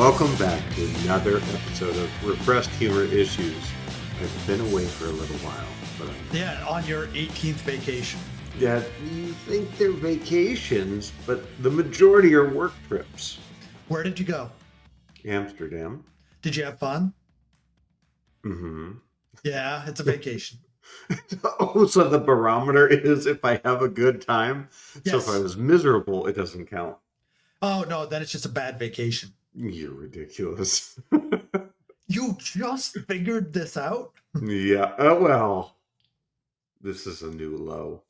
Welcome back to another episode of Repressed Humor Issues. I've been away for a little while, but on your 18th vacation. Yeah, you think they're vacations, but the majority are work trips. Where did you go? Amsterdam. Did you have fun? Mm-hmm. Yeah, it's a vacation. Oh, so the barometer is if I have a good time. Yes. So if I was miserable, it doesn't count. Oh, no, then it's just a bad vacation. You're ridiculous. You just figured this out? Yeah. Oh, well, this is a new low.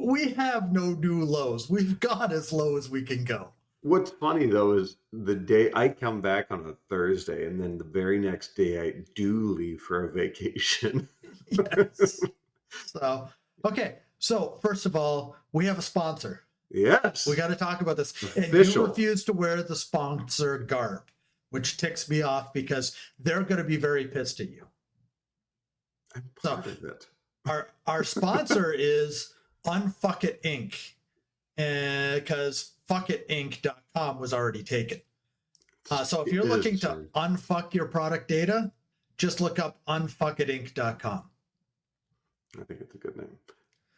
We have no new lows. We've gone as low as we can go. What's funny, though, is the day I come back on a Thursday, and then the very next day I do leave for a vacation. Yes. Okay. So, first of all, we have a sponsor. Yes. We got to talk about this. Official. And you refuse to wear the sponsor garb, which ticks me off because they're going to be very pissed at you. I'm part of it. Our sponsor is Unfuck It Inc. Because fuckitinc.com was already taken. So if you're looking to unfuck your product data, just look up unfuckitinc.com. I think it's a good name.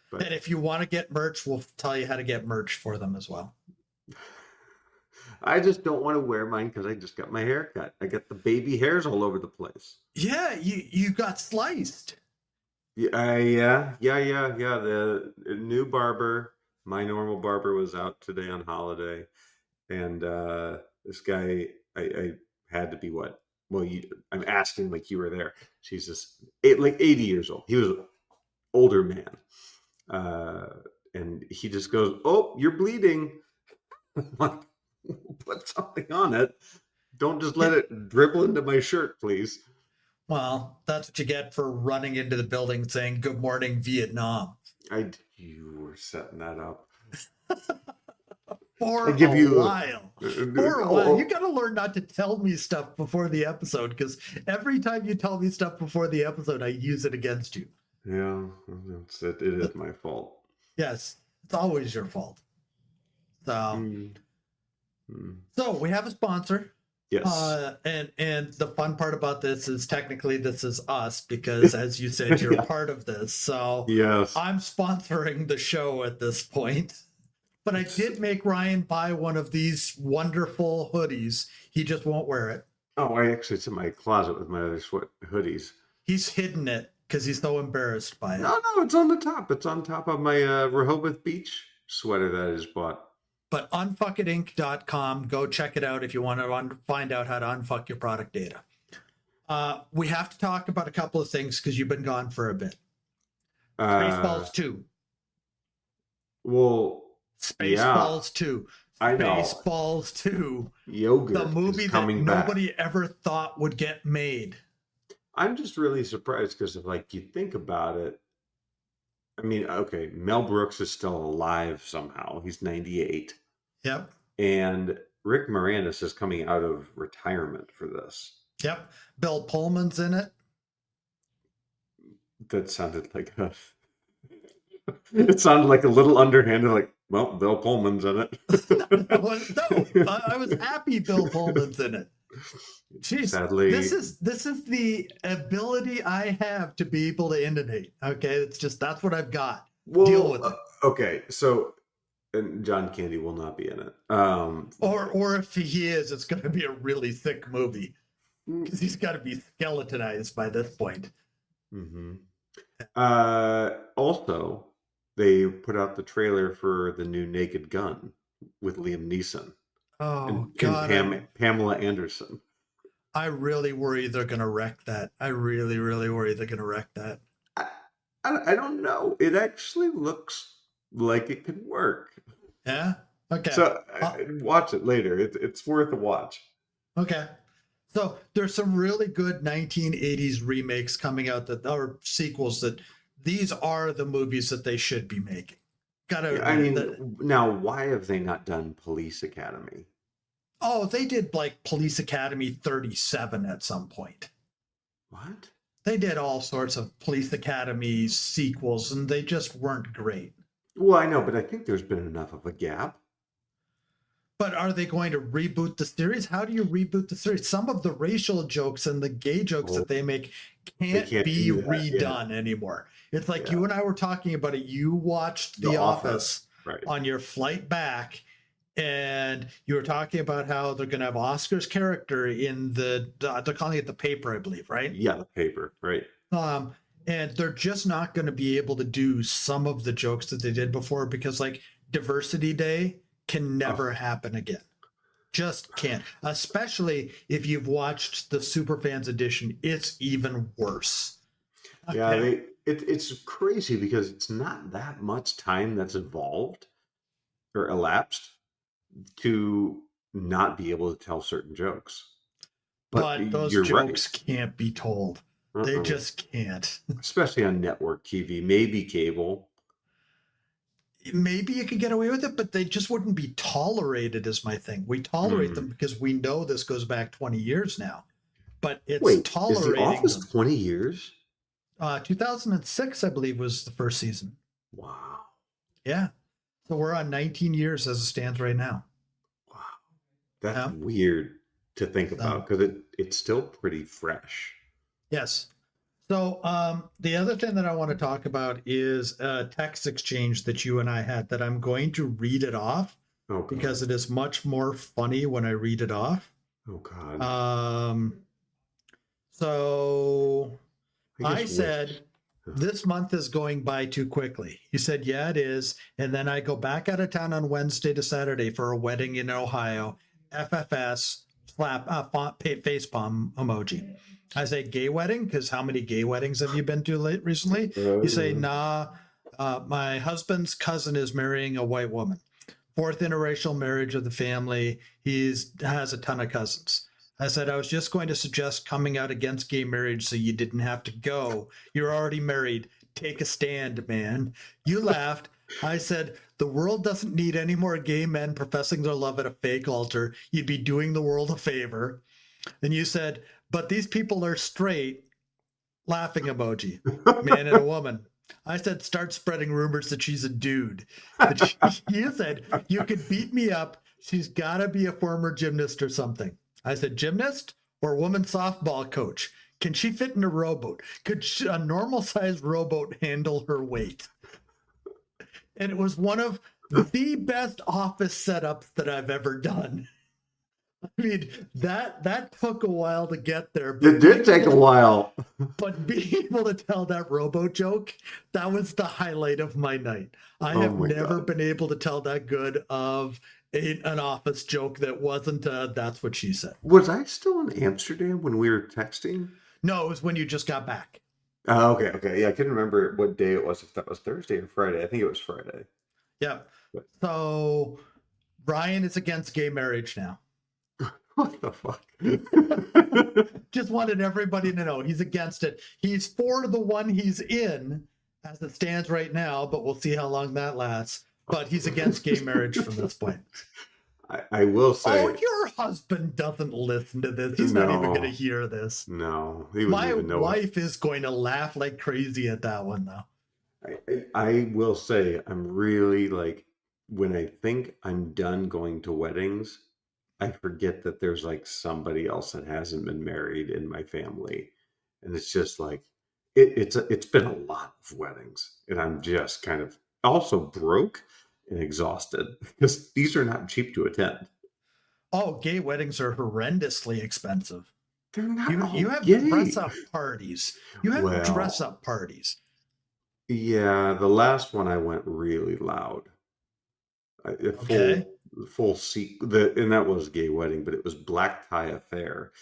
But, and if you want to get merch, we'll tell you how to get merch for them as well. I just don't want to wear mine because I just got my hair cut. I got the baby hairs all over the place. Yeah, you got sliced. Yeah. The new barber, my normal barber, was out today on holiday, and this guy, I had to be what? Well, I'm asking like you were there. She's just like 80 years old. He was an older man. And he just goes, "Oh, you're bleeding." I'm like, put something on it. Don't just let it dribble into my shirt, please. Well, that's what you get for running into the building saying, "Good morning, Vietnam." You were setting that up. For a while. You got to learn not to tell me stuff before the episode, because every time you tell me stuff before the episode, I use it against you. Yeah, it is my fault. Yes, it's always your fault. So we have a sponsor. Yes. And the fun part about this is technically this is us because, as you said, you're part of this. So yes. I'm sponsoring the show at this point. But I did make Ryan buy one of these wonderful hoodies. He just won't wear it. Oh, it's in my closet with my other hoodies. He's hidden it because he's so embarrassed by it. No, it's on the top. It's on top of my Rehoboth Beach sweater that I just bought. But unfuckitinc.com, go check it out if you want to find out how to unfuck your product data. We have to talk about a couple of things because you've been gone for a bit. Spaceballs 2. Well, Spaceballs 2. I know. Spaceballs 2. Yogurt. The movie that nobody ever thought would get made. I'm just really surprised because if you think about it, I mean, okay, Mel Brooks is still alive somehow. He's 98. Yep. And Rick Moranis is coming out of retirement for this. Yep. Bill Pullman's in it. That sounded like it sounded like a little underhanded, like, well, Bill Pullman's in it. I was happy Bill Pullman's in it. Jeez, sadly, this is the ability I have to be able to intonate. Okay, that's what I've got. Deal with it. Okay, so and John Candy will not be in it. Or if he is, it's going to be a really thick movie because he's got to be skeletonized by this point. Mm-hmm. Also, they put out the trailer for the new Naked Gun with Liam Neeson. Oh, God. And Pamela Anderson. I really worry they're going to wreck that. I really, really worry they're going to wreck that. I don't know. It actually looks like it could work. Yeah? Okay. So watch it later. It's worth a watch. Okay. So there's some really good 1980s remakes coming out or sequels that these are the movies that they should be making. Now, why have they not done Police Academy? Oh, they did Police Academy 37 at some point. What? They did all sorts of Police Academy sequels, and they just weren't great. Well, I know, but I think there's been enough of a gap. But are they going to reboot the series? How do you reboot the series? Some of the racial jokes and the gay jokes Oh, that they make they can't can't be do that. redone anymore. It's like Yeah. you and I were talking about it. You watched The The Office. Office Right. on your flight back, and you were talking about how they're going to have Oscar's character in they're calling it The Paper, I believe, right? Yeah, the paper. Right. Um, and they're just not going to be able to do some of the jokes that they did before because, like, Diversity Day can never Oh, happen again. Just can't. Especially if you've watched the Superfans edition, it's even worse. yeah. Okay. It's crazy because it's not that much time that's involved or elapsed to not be able to tell certain jokes. But But those you're right. jokes can't be told. They Uh-uh. just can't. Especially on network TV, maybe cable. Maybe you could get away with it, but they just wouldn't be tolerated, is my thing. We tolerate Hmm. them because we know this goes back 20 years now, but it's Wait, is The tolerating Office them. 20 years? 2006, I believe, was the first season. Wow. Yeah. So we're on 19 years as it stands right now. Wow. That's Yeah. weird to think about because it's still pretty fresh. Yes. So the other thing that I want to talk about is a text exchange that you and I had that I'm going to read it off Oh, God. because it is much more funny when I read it off. Oh, God. So I wish. said, this month is going by too quickly. He said, yeah, it is. And then I go back out of town on Wednesday to Saturday for a wedding in Ohio. FFS, font, face palm emoji. I say, gay wedding? Because how many gay weddings have you been to recently? You say, nah, my husband's cousin is marrying a white woman. Fourth interracial marriage of the family. He has a ton of cousins. I said, I was just going to suggest coming out against gay marriage so you didn't have to go. You're already married. Take a stand, man. You laughed. I said, the world doesn't need any more gay men professing their love at a fake altar. You'd be doing the world a favor. And you said, but these people are straight. Laughing emoji. Man and a woman. I said, start spreading rumors that she's a dude. You said, you could beat me up. She's got to be a former gymnast or something. I said, gymnast or woman softball coach? Can she fit in a rowboat? Could a normal sized rowboat handle her weight? And it was one of the best office setups that I've ever done. I mean, that took a while to get there. But It did take a while. But being able to tell that rowboat joke, that was the highlight of my night. I Oh have my never God. been able to tell that good of an office joke that wasn't that's what she said. Was I still in Amsterdam when we were texting? No, it was when you just got back. Oh, okay, okay. Yeah, I couldn't remember what day it was, if that was Thursday or Friday. I think it was Friday. Yeah. But So Ryan is against gay marriage now. what the fuck? Just wanted everybody to know he's against it. He's for the one he's in as it stands right now, but we'll see how long that lasts. But he's against gay marriage from this point. I will say. Oh, your husband doesn't listen to this. He's not even going to No, hear this. no, he wouldn't My even know. wife is going to laugh like crazy at that one, though. I will say I'm really like when I think I'm done going to weddings, I forget that there's like somebody else that hasn't been married in my family, and it's just like it's been a lot of weddings, and I'm just kind of also broke and exhausted because these are not cheap to attend. Oh, gay weddings are horrendously expensive. They're not You all have dress gay. up parties. You have dress Well, up parties. yeah, the last one I went really loud. A Okay. full seat and that was a gay wedding, but it was black tie affair.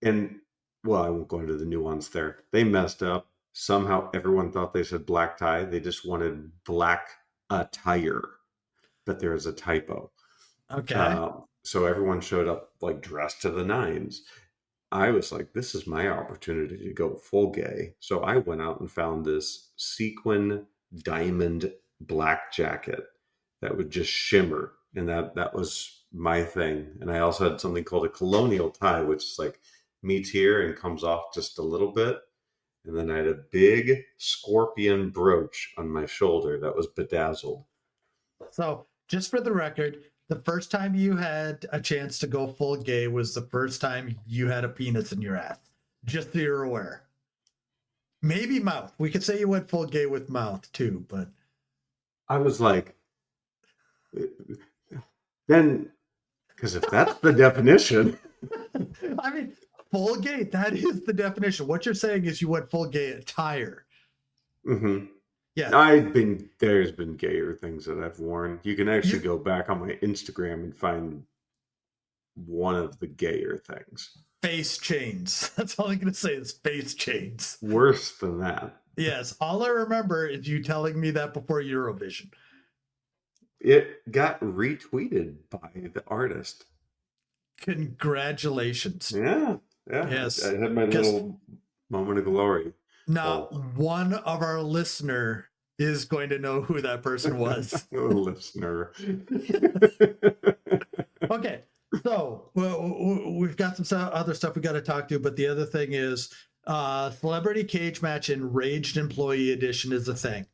And well, I won't go into the nuance there. They messed up. Somehow everyone thought they said black tie. They just wanted black attire, but there was a typo. Okay. So everyone showed up like dressed to the nines. I was like, this is my opportunity to go full gay. So I went out and found this sequin diamond black jacket that would just shimmer. And that was my thing. And I also had something called a colonial tie, which is like meets here and comes off just a little bit. And then I had a big scorpion brooch on my shoulder that was bedazzled. So, just for the record, The first time you had a chance to go full gay was the first time you had a penis in your ass. Just so you're aware. Maybe mouth. We could say you went full gay with mouth too, but I was like, then, because if that's the definition, I mean, full gay, that is the definition. What you're saying is you went full gay attire. mm-hmm. Yeah. There's been gayer things that I've worn. You can actually You, go back on my Instagram and find one of the gayer things. face chains. That's all I'm going to say is face chains. Worse than that. Yes. All I remember is you telling me that before Eurovision. It got retweeted by the artist. Congratulations. Yeah. Yeah. Yes. I had my little moment of glory. Now, one of our listener is going to know who that person was. Listener. Okay. So we've got some other stuff we got to talk to, but the other thing is Celebrity Cage Match Enraged Employee Edition is a thing.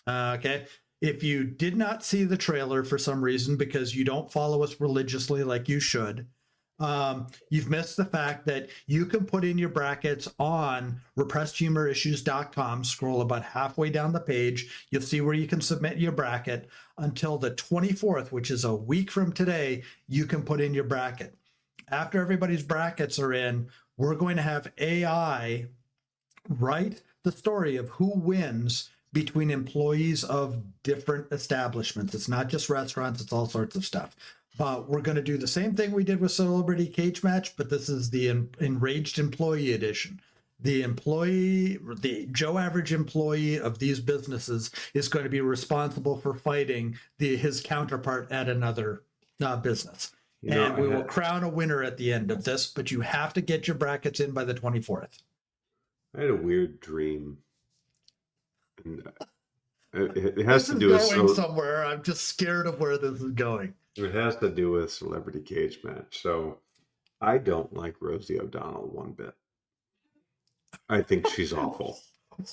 Okay. If you did not see the trailer for some reason because you don't follow us religiously like you should, you've missed the fact that you can put in your brackets on repressedhumorissues.com. Scroll about halfway down the page. You'll see where you can submit your bracket. Until the 24th, which is a week from today, you can put in your bracket. After everybody's brackets are in, we're going to have AI write the story of who wins between employees of different establishments. It's not just restaurants, it's all sorts of stuff. But we're going to do the same thing we did with Celebrity Cage Match, but this is the Enraged Employee Edition. The Joe Average employee of these businesses is going to be responsible for fighting his counterpart at another business. And we will crown a winner at the end of this, but you have to get your brackets in by the 24th. I had a weird dream. And it has to do with somewhere. I'm just scared of where this is going. It has to do with Celebrity Cage Match. So I don't like Rosie O'Donnell one bit. I think she's awful.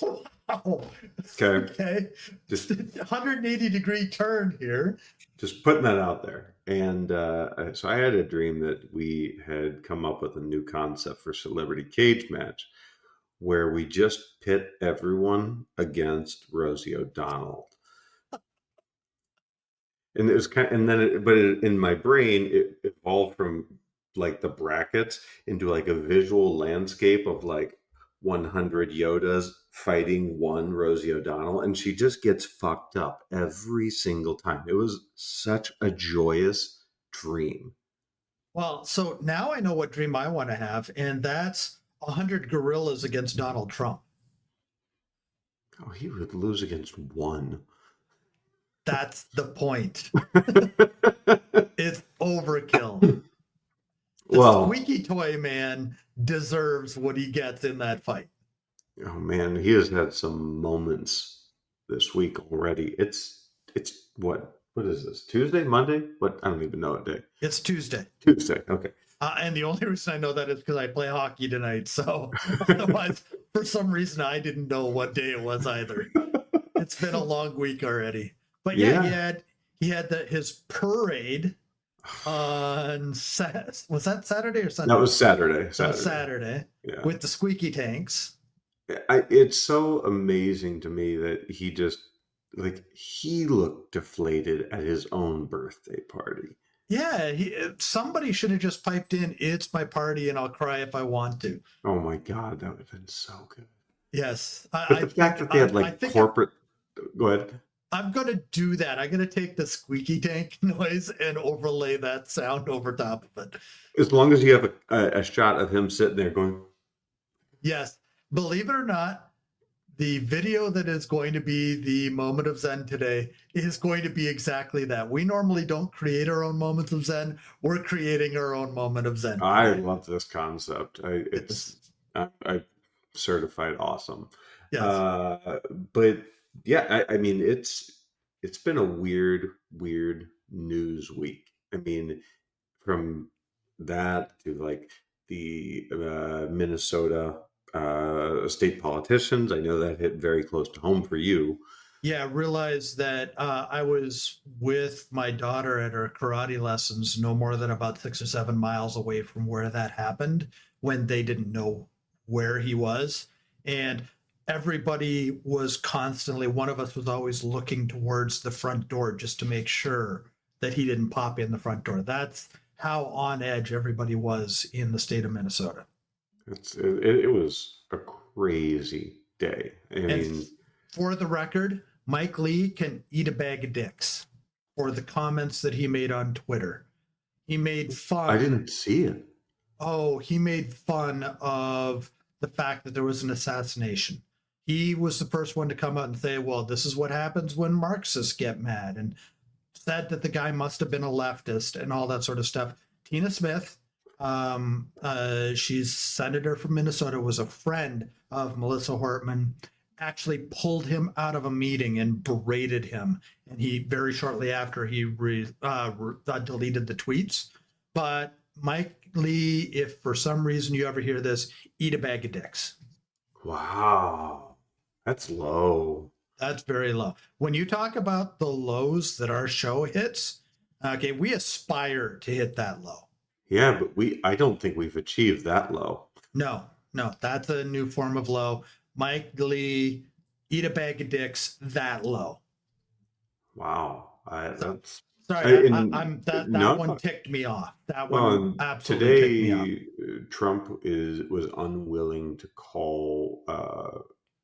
Wow. Okay. Just 180-degree turn here. Just putting that out there. And so I had a dream that we had come up with a new concept for Celebrity Cage Match where we just pit everyone against Rosie O'Donnell. And it was in my brain, it evolved from like the brackets into like a visual landscape of like 100 Yodas fighting one Rosie O'Donnell, and she just gets fucked up every single time. It was such a joyous dream. Well, so now I know what dream I want to have, and that's 100 gorillas against Donald Trump. Oh, he would lose against one. That's the point. It's overkill. The squeaky toy man deserves what he gets in that fight. Oh man, he has had some moments this week already. It's what is this? Tuesday, Monday? What? I don't even know what day. It's Tuesday. Tuesday. Okay. And the only reason I know that is because I play hockey tonight. So otherwise, for some reason, I didn't know what day it was either. It's been a long week already. But yeah. he had his parade on was that Saturday or Sunday? That was Saturday. Saturday yeah. With the squeaky tanks. It's so amazing to me that he just he looked deflated at his own birthday party. Yeah, somebody should have just piped in, "It's my party and I'll cry if I want to." Oh my God, that would have been so good. Yes. The fact that they had corporate... Go ahead. I'm going to do that. I'm going to take the squeaky tank noise and overlay that sound over top of it. As long as you have a shot of him sitting there going... Yes. Believe it or not, the video that is going to be the moment of Zen today is going to be exactly that. We normally don't create our own moments of Zen. We're creating our own moment of Zen. I love this concept. I certified awesome. Yes. But yeah, I mean, it's been a weird news week. I mean, from that to like the Minnesota state politicians. I know that hit very close to home for you. Yeah, realized that I was with my daughter at her karate lessons, no more than about 6 or 7 miles away from where that happened when they didn't know where he was. And everybody was constantly, one of us was always looking towards the front door just to make sure that he didn't pop in the front door. That's how on edge everybody was in the state of Minnesota. It was a crazy day. I And mean, for the record, Mike Lee can eat a bag of dicks for the comments that he made on Twitter. He made I fun. didn't see it. Oh, he made fun of the fact that there was an assassination. He was the first one to come out and say, well, this is what happens when Marxists get mad, and said that the guy must have been a leftist and all that sort of stuff. Tina Smith, she's senator from Minnesota, was a friend of Melissa Hortman, actually pulled him out of a meeting and berated him. And he very shortly after he deleted the tweets. But Mike Lee, if for some reason you ever hear this, eat a bag of dicks. Wow. That's low. That's very low. When you talk about the lows that our show hits, okay, we aspire to hit that low. Yeah, but I don't think we've achieved that low. No, that's a new form of low. Mike Lee, eat a bag of dicks, that low. Wow. That's Sorry, that no. one ticked me off. That Well, one absolutely ticked me off. today Trump was unwilling to call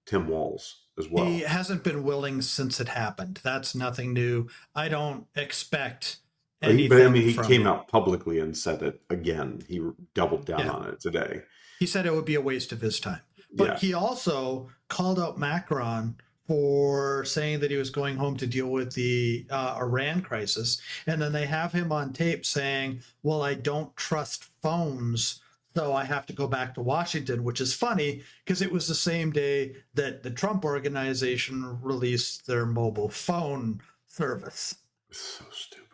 Tim Walz as well. He hasn't been willing since it happened. That's nothing new. I don't expect anything. But I mean, he from came him. out publicly and said it again. He doubled down Yeah. on it today. He said it would be a waste of his time. But Yeah. he also called out Macron for saying that he was going home to deal with the Iran crisis. And then they have him on tape saying, well, I don't trust phones, so I have to go back to Washington, which is funny because it was the same day that the Trump organization released their mobile phone service. So stupid.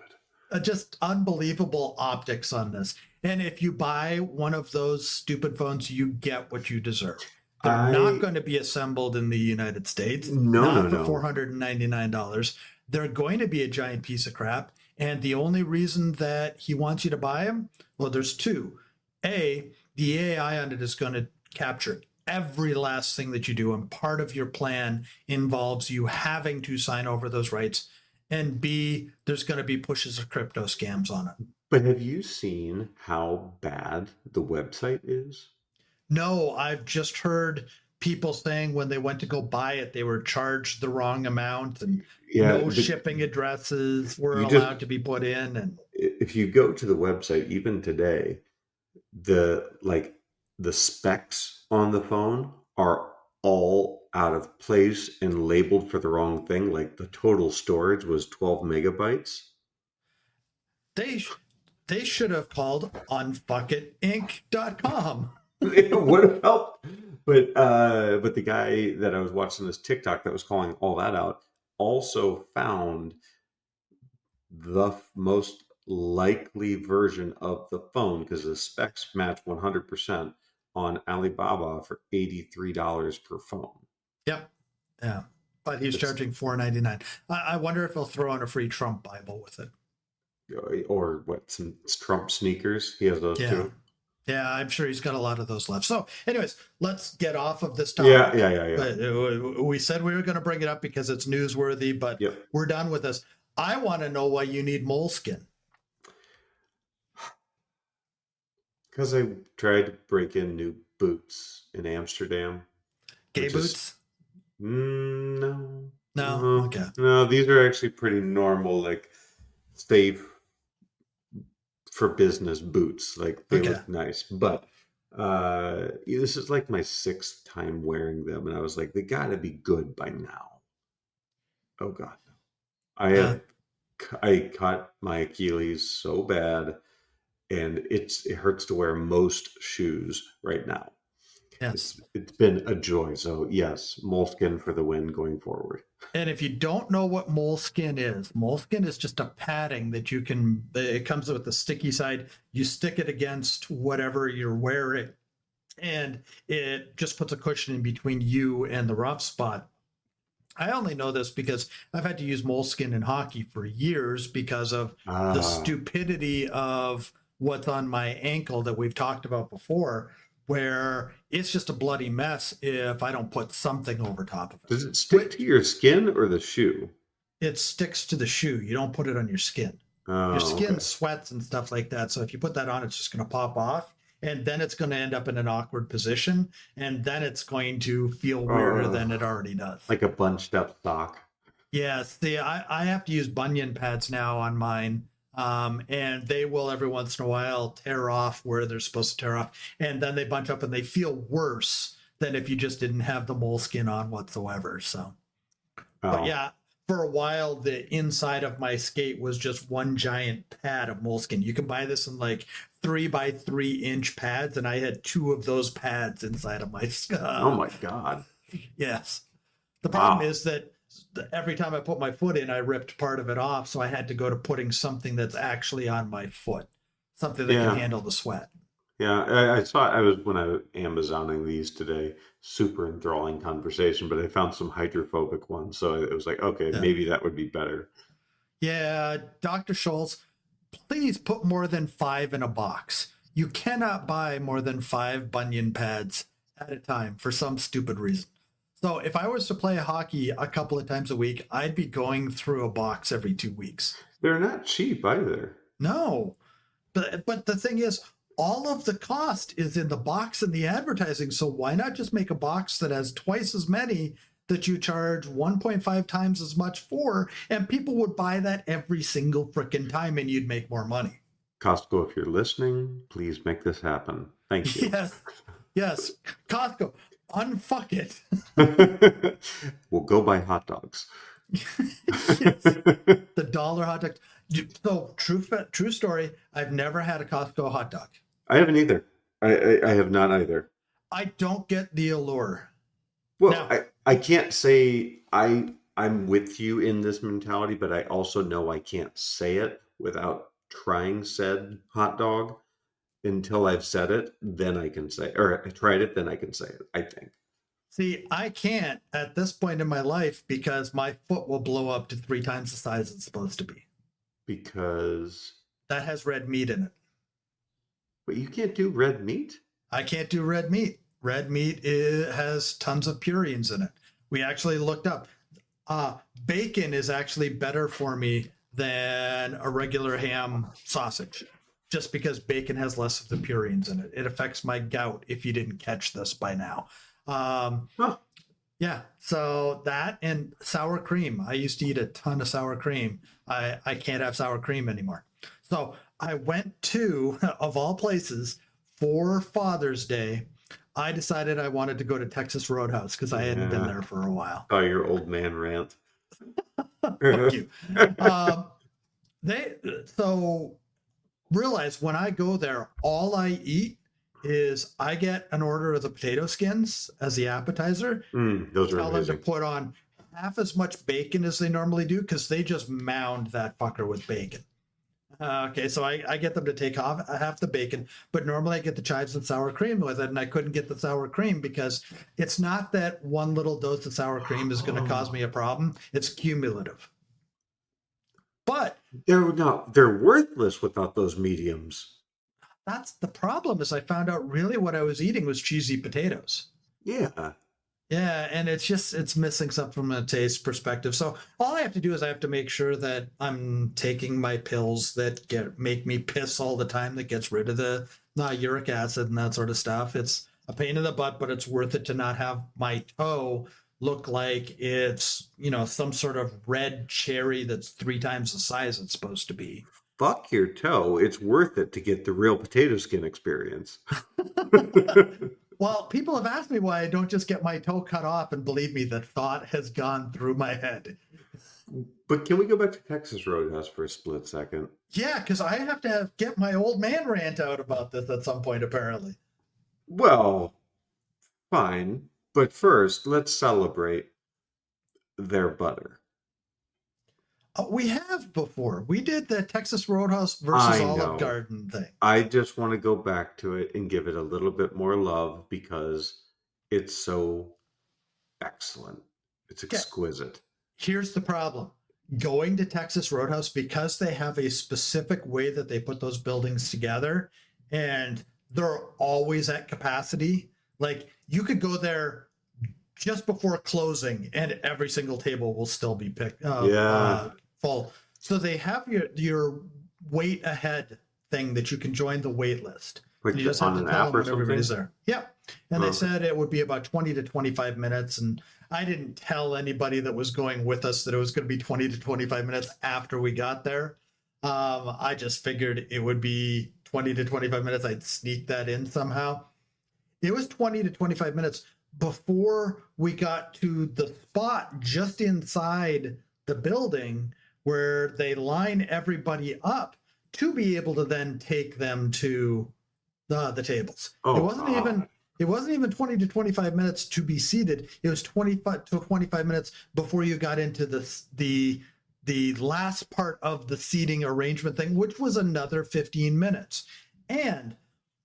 Just unbelievable optics on this. And if you buy one of those stupid phones, you get what you deserve. They're not going to be assembled in the United States. Not for $499. They're going to be a giant piece of crap. And the only reason that he wants you to buy them, well, there's two. A, the AI on it is going to capture every last thing that you do. And part of your plan involves you having to sign over those rights. And B, there's going to be pushes of crypto scams on it. But have you seen how bad the website is? No, I've just heard people saying when they went to go buy it, they were charged the wrong amount and no shipping addresses were allowed to be put in. And if you go to the website, even today, the specs on the phone are all out of place and labeled for the wrong thing. Like the total storage was 12 megabytes. They should have called unfuckitinc.com. It would have helped. But the guy that I was watching this TikTok that was calling all that out also found the most likely version of the phone because the specs match 100% on Alibaba for $83 per phone. Yep. Yeah. But he's charging $4.99. I wonder if he'll throw in a free Trump Bible with it. Or what, some Trump sneakers? He has those too. Yeah, I'm sure he's got a lot of those left. So, anyways, let's get off of this topic. Yeah. We said we were going to bring it up because it's newsworthy, but we're done with this. I want to know why you need moleskin. Because I tried to break in new boots in Amsterdam. Gay boots? No. Okay. No, these are actually pretty normal, like safe for business boots. Like they look nice. But this is like my 6th time wearing them. And I was like, they got to be good by now. Oh, God. I cut my Achilles so bad. And it hurts to wear most shoes right now. Yes. It's been a joy. So yes, moleskin for the win going forward. And if you don't know what moleskin is just a padding that you can, it comes with the sticky side. You stick it against whatever you're wearing and it just puts a cushion in between you and the rough spot. I only know this because I've had to use moleskin in hockey for years because of the Ah, stupidity of what's on my ankle that we've talked about before, where it's just a bloody mess if I don't put something over top of it. does it stick to Which your skin or the shoe? it sticks to the shoe. You don't put it on your skin. Your Oh, skin okay. sweats and stuff like that. So if you put that on, it's just going to pop off. And then it's going to end up in an awkward position. And then it's going to feel weirder than it Oh, already does. like a bunched up sock. Yes, I have to use bunion pads now on mine. And they will every once in a while tear off where they're supposed to tear off. And then they bunch up and they feel worse than if you just didn't have the moleskin on whatsoever. So, but Oh, yeah, for a while, the inside of my skate was just one giant pad of moleskin. You can buy this in like 3 by 3 inch pads. And I had two of those pads inside of my oh my God. yes. The problem Wow. is that every time I put my foot in, I ripped part of it off. So I had to go to putting something that's actually on my foot, something that can Yeah. handle the sweat. Yeah. I saw, I was, when I was Amazoning these today, super enthralling conversation, but I found some hydrophobic ones. So it was like, okay, Yeah. maybe that would be better. Yeah. Dr. Schultz, please put more than 5 in a box. You cannot buy more than 5 bunion pads at a time for some stupid reason. So if I was to play hockey a couple of times a week, I'd be going through a box every 2 weeks. They're not cheap either. No, but the thing is, all of the cost is in the box and the advertising. So why not just make a box that has twice as many that you charge 1.5 times as much for, and people would buy that every single freaking time, and you'd make more money. Costco, if you're listening, please make this happen. Thank you. Yes, yes, Costco, unfuck it. We'll go buy hot dogs. Yes, the dollar hot dog. So true story. I've never had a Costco hot dog. I haven't either. I have not either. I don't get the allure. Well, Now, I can't say I'm with you in this mentality, but I also know I can't say it without trying said hot dog until I've said it, then I can say, or I tried it, then I can say it, I think. see, I can't at this point in my life because my foot will blow up to 3 times the size it's supposed to be. Because, That has red meat in it. but you can't do red meat? I can't do red meat. Red meat has tons of purines in it. We actually looked up. Bacon is actually better for me than a regular ham sausage, just because bacon has less of the purines in it. It affects my gout if you didn't catch this by now. Um, Huh. Yeah, so that and sour cream. I used to eat a ton of sour cream. I can't have sour cream anymore. So I went to, of all places, for Father's Day. I decided I wanted to go to Texas Roadhouse because I hadn't been Yeah. there for a while. Oh, your old man rant. Fuck you. Um, they so realize when I go there, all I eat is I get an order of the potato skins as the appetizer. Those are Tell them to amazing. put on half as much bacon as they normally do because they just mound that fucker with bacon. Okay, so I get them to take off half the bacon, but normally I get the chives and sour cream with it, and I couldn't get the sour cream because it's not that one little dose of sour cream is going to cause me a problem. It's cumulative. But They're worthless without those mediums. that's the problem is I found out really what I was eating was cheesy potatoes. Yeah. Yeah, and it's missing something from a taste perspective. So all I have to do is I have to make sure that I'm taking my pills that make me piss all the time, that gets rid of the uric acid and that sort of stuff. It's a pain in the butt, but it's worth it to not have my toe look like it's, some sort of red cherry that's 3 times the size it's supposed to be. Fuck your toe. It's worth it to get the real potato skin experience. Well, people have asked me why I don't just get my toe cut off, and believe me, the thought has gone through my head. But can we go back to Texas Roadhouse for a split second? Yeah, because I have to get my old man rant out about this at some point, apparently. Well, fine. But first, let's celebrate their butter. We have before. We did the Texas Roadhouse versus I Olive know. Garden thing. I just want to go back to it and give it a little bit more love because it's so excellent. It's exquisite. Here's the problem. Going to Texas Roadhouse, because they have a specific way that they put those buildings together, and they're always at capacity. Like, you could go there just before closing and every single table will still be full. So they have your wait ahead thing that you can join the wait list. Like you just have to tell them when everybody's there. Yep. And they said it would be about 20 to 25 minutes. And I didn't tell anybody that was going with us that it was going to be 20 to 25 minutes after we got there. I just figured it would be 20 to 25 minutes. I'd sneak that in somehow. It was 20 to 25 minutes before we got to the spot just inside the building where they line everybody up to be able to then take them to the tables. It wasn't even 20 to 25 minutes to be seated. It was 25 to 25 minutes before you got into the last part of the seating arrangement thing, which was another 15 minutes. And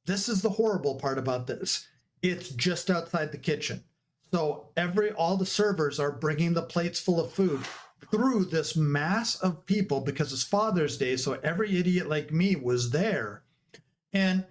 this is the horrible part about this. It's just outside the kitchen. So all the servers are bringing the plates full of food through this mass of people because it's Father's Day. So every idiot like me was there. And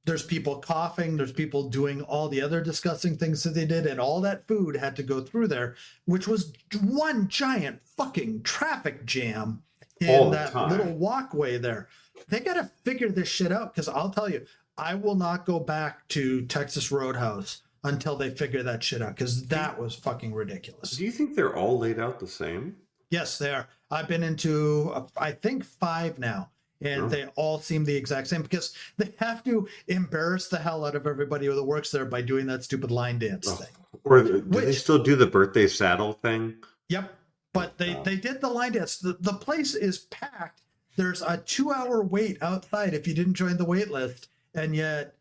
there's people coughing. There's people doing all the other disgusting things that they did. And all that food had to go through there, which was one giant fucking traffic jam in that little walkway there. They got to figure this shit out, because I'll tell you, I will not go back to Texas Roadhouse until they figure that shit out, because that was fucking ridiculous. Do you think they're all laid out the same? Yes, they are. I've been into, I think, 5 now, and they all seem the exact same, because they have to embarrass the hell out of everybody that works there by doing that stupid line dance thing. Or do they still do the birthday saddle thing? Yep. But they did the line dance. The place is packed. There's a 2-hour wait outside if you didn't join the wait list. And yet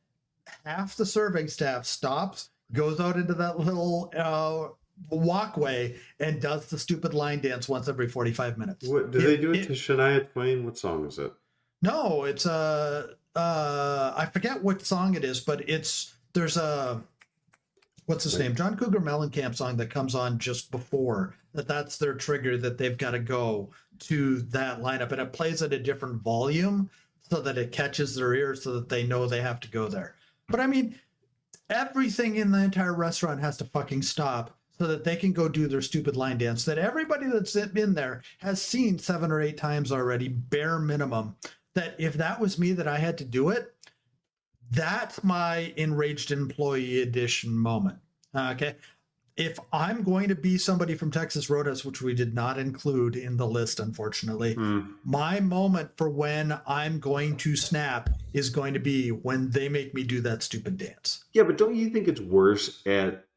half the serving staff stops, goes out into that little walkway, and does the stupid line dance once every 45 minutes. What, do they do it to Shania Twain? What song is it? No, it's I forget what song it is, but there's a, what's his name? John Cougar Mellencamp song that comes on just before that's their trigger, that they've got to go to that lineup, and it plays at a different volume so that it catches their ears so that they know they have to go there. But I mean, everything in the entire restaurant has to fucking stop so that they can go do their stupid line dance that everybody that's in there has seen 7 or 8 times already, bare minimum. That if that was me that I had to do it, that's my Enraged Employee Edition moment. Okay. If I'm going to be somebody from Texas Roadhouse, which we did not include in the list, unfortunately, my moment for when I'm going to snap is going to be when they make me do that stupid dance. Yeah, but don't you think it's worse at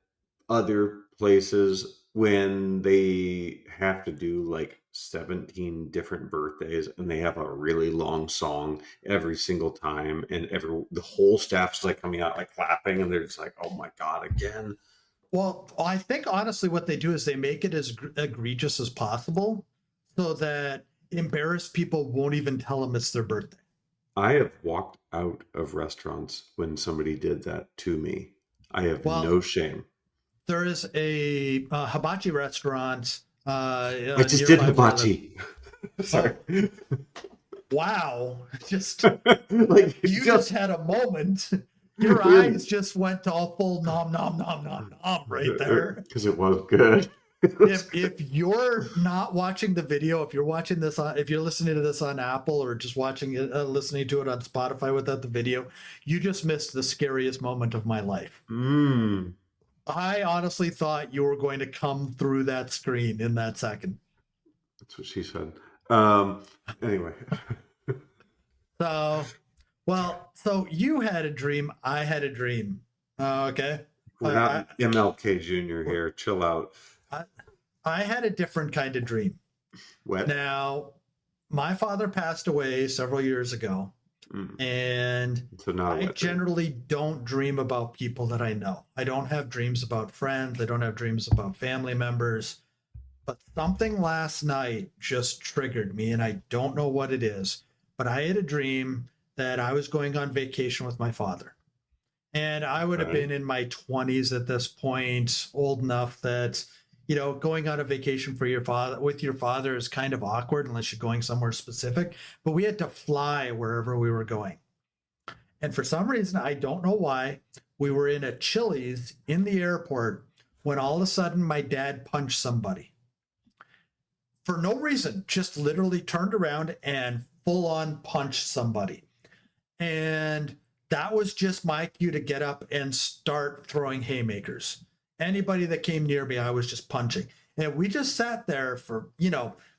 other places when they have to do like 17 different birthdays and they have a really long song every single time, and the whole staff's like coming out like clapping, and they're just like, oh my God, again. Well, I think honestly what they do is they make it as egregious as possible so that embarrassed people won't even tell them it's their birthday. I have walked out of restaurants when somebody did that to me. I have no shame. There is a hibachi restaurant. I just did hibachi. Sorry. Wow. Just like you just had a moment. Your eyes just went to all full nom nom nom nom nom right there. Because it was good. If you're not watching the video, if you're watching this if you're listening to this on Apple or just watching it, listening to it on Spotify without the video, you just missed the scariest moment of my life. I honestly thought you were going to come through that screen in that second. That's what she said. Anyway. So you had a dream. I had a dream. Okay. We're not MLK Jr. here. Chill out. I had a different kind of dream. What? Now, my father passed away several years ago. And I generally don't dream about people that I know. I don't have dreams about friends. I don't have dreams about family members. But something last night just triggered me, and I don't know what it is. But I had a dream that I was going on vacation with my father. And I would have been in my 20s at this point, old enough that, going on a vacation for your father with your father is kind of awkward unless you're going somewhere specific. But we had to fly wherever we were going. And for some reason, I don't know why, we were in a Chili's in the airport when all of a sudden my dad punched somebody. For no reason, just literally turned around and full on punched somebody. And that was just my cue to get up and start throwing haymakers. Anybody that came near me, I was just punching. And we just sat there for,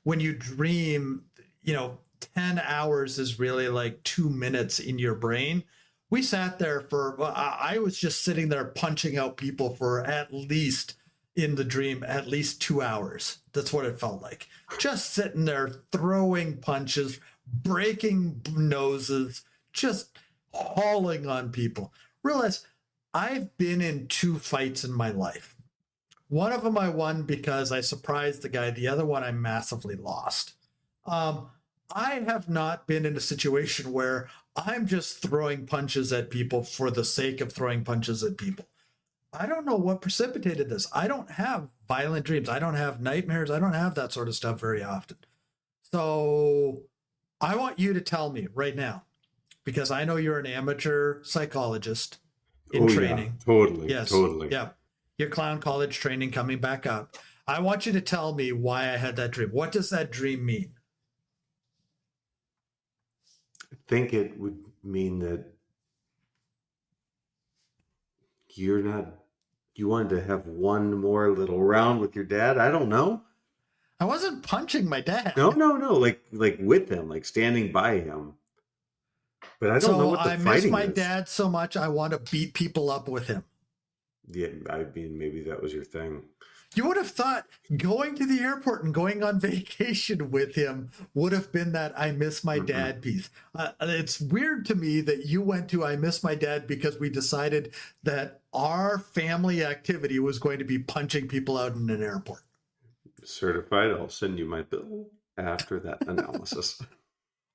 when you dream, 10 hours is really like 2 minutes in your brain. We sat there I was just sitting there punching out people for at least, in the dream, at least 2 hours. That's what it felt like. Just sitting there throwing punches, breaking noses, just hauling on people. Realize I've been in 2 fights in my life. One of them I won because I surprised the guy. The other one I massively lost. I have not been in a situation where I'm just throwing punches at people for the sake of throwing punches at people. I don't know what precipitated this. I don't have violent dreams. I don't have nightmares. I don't have that sort of stuff very often. So I want you to tell me right now, because I know you're an amateur psychologist in training. Yeah, totally. Yes. Totally. Yeah. Your clown college training coming back up. I want you to tell me why I had that dream. What does that dream mean? I think it would mean that you wanted to have one more little round with your dad. I don't know. I wasn't punching my dad. No. Like with him, like standing by him. But I don't know what the fighting is. I miss my dad so much, I want to beat people up with him. Yeah, I mean, maybe that was your thing. You would have thought going to the airport and going on vacation with him would have been that I miss my dad piece. It's weird to me that you went to I miss my dad because we decided that our family activity was going to be punching people out in an airport. Certified. I'll send you my bill after that analysis.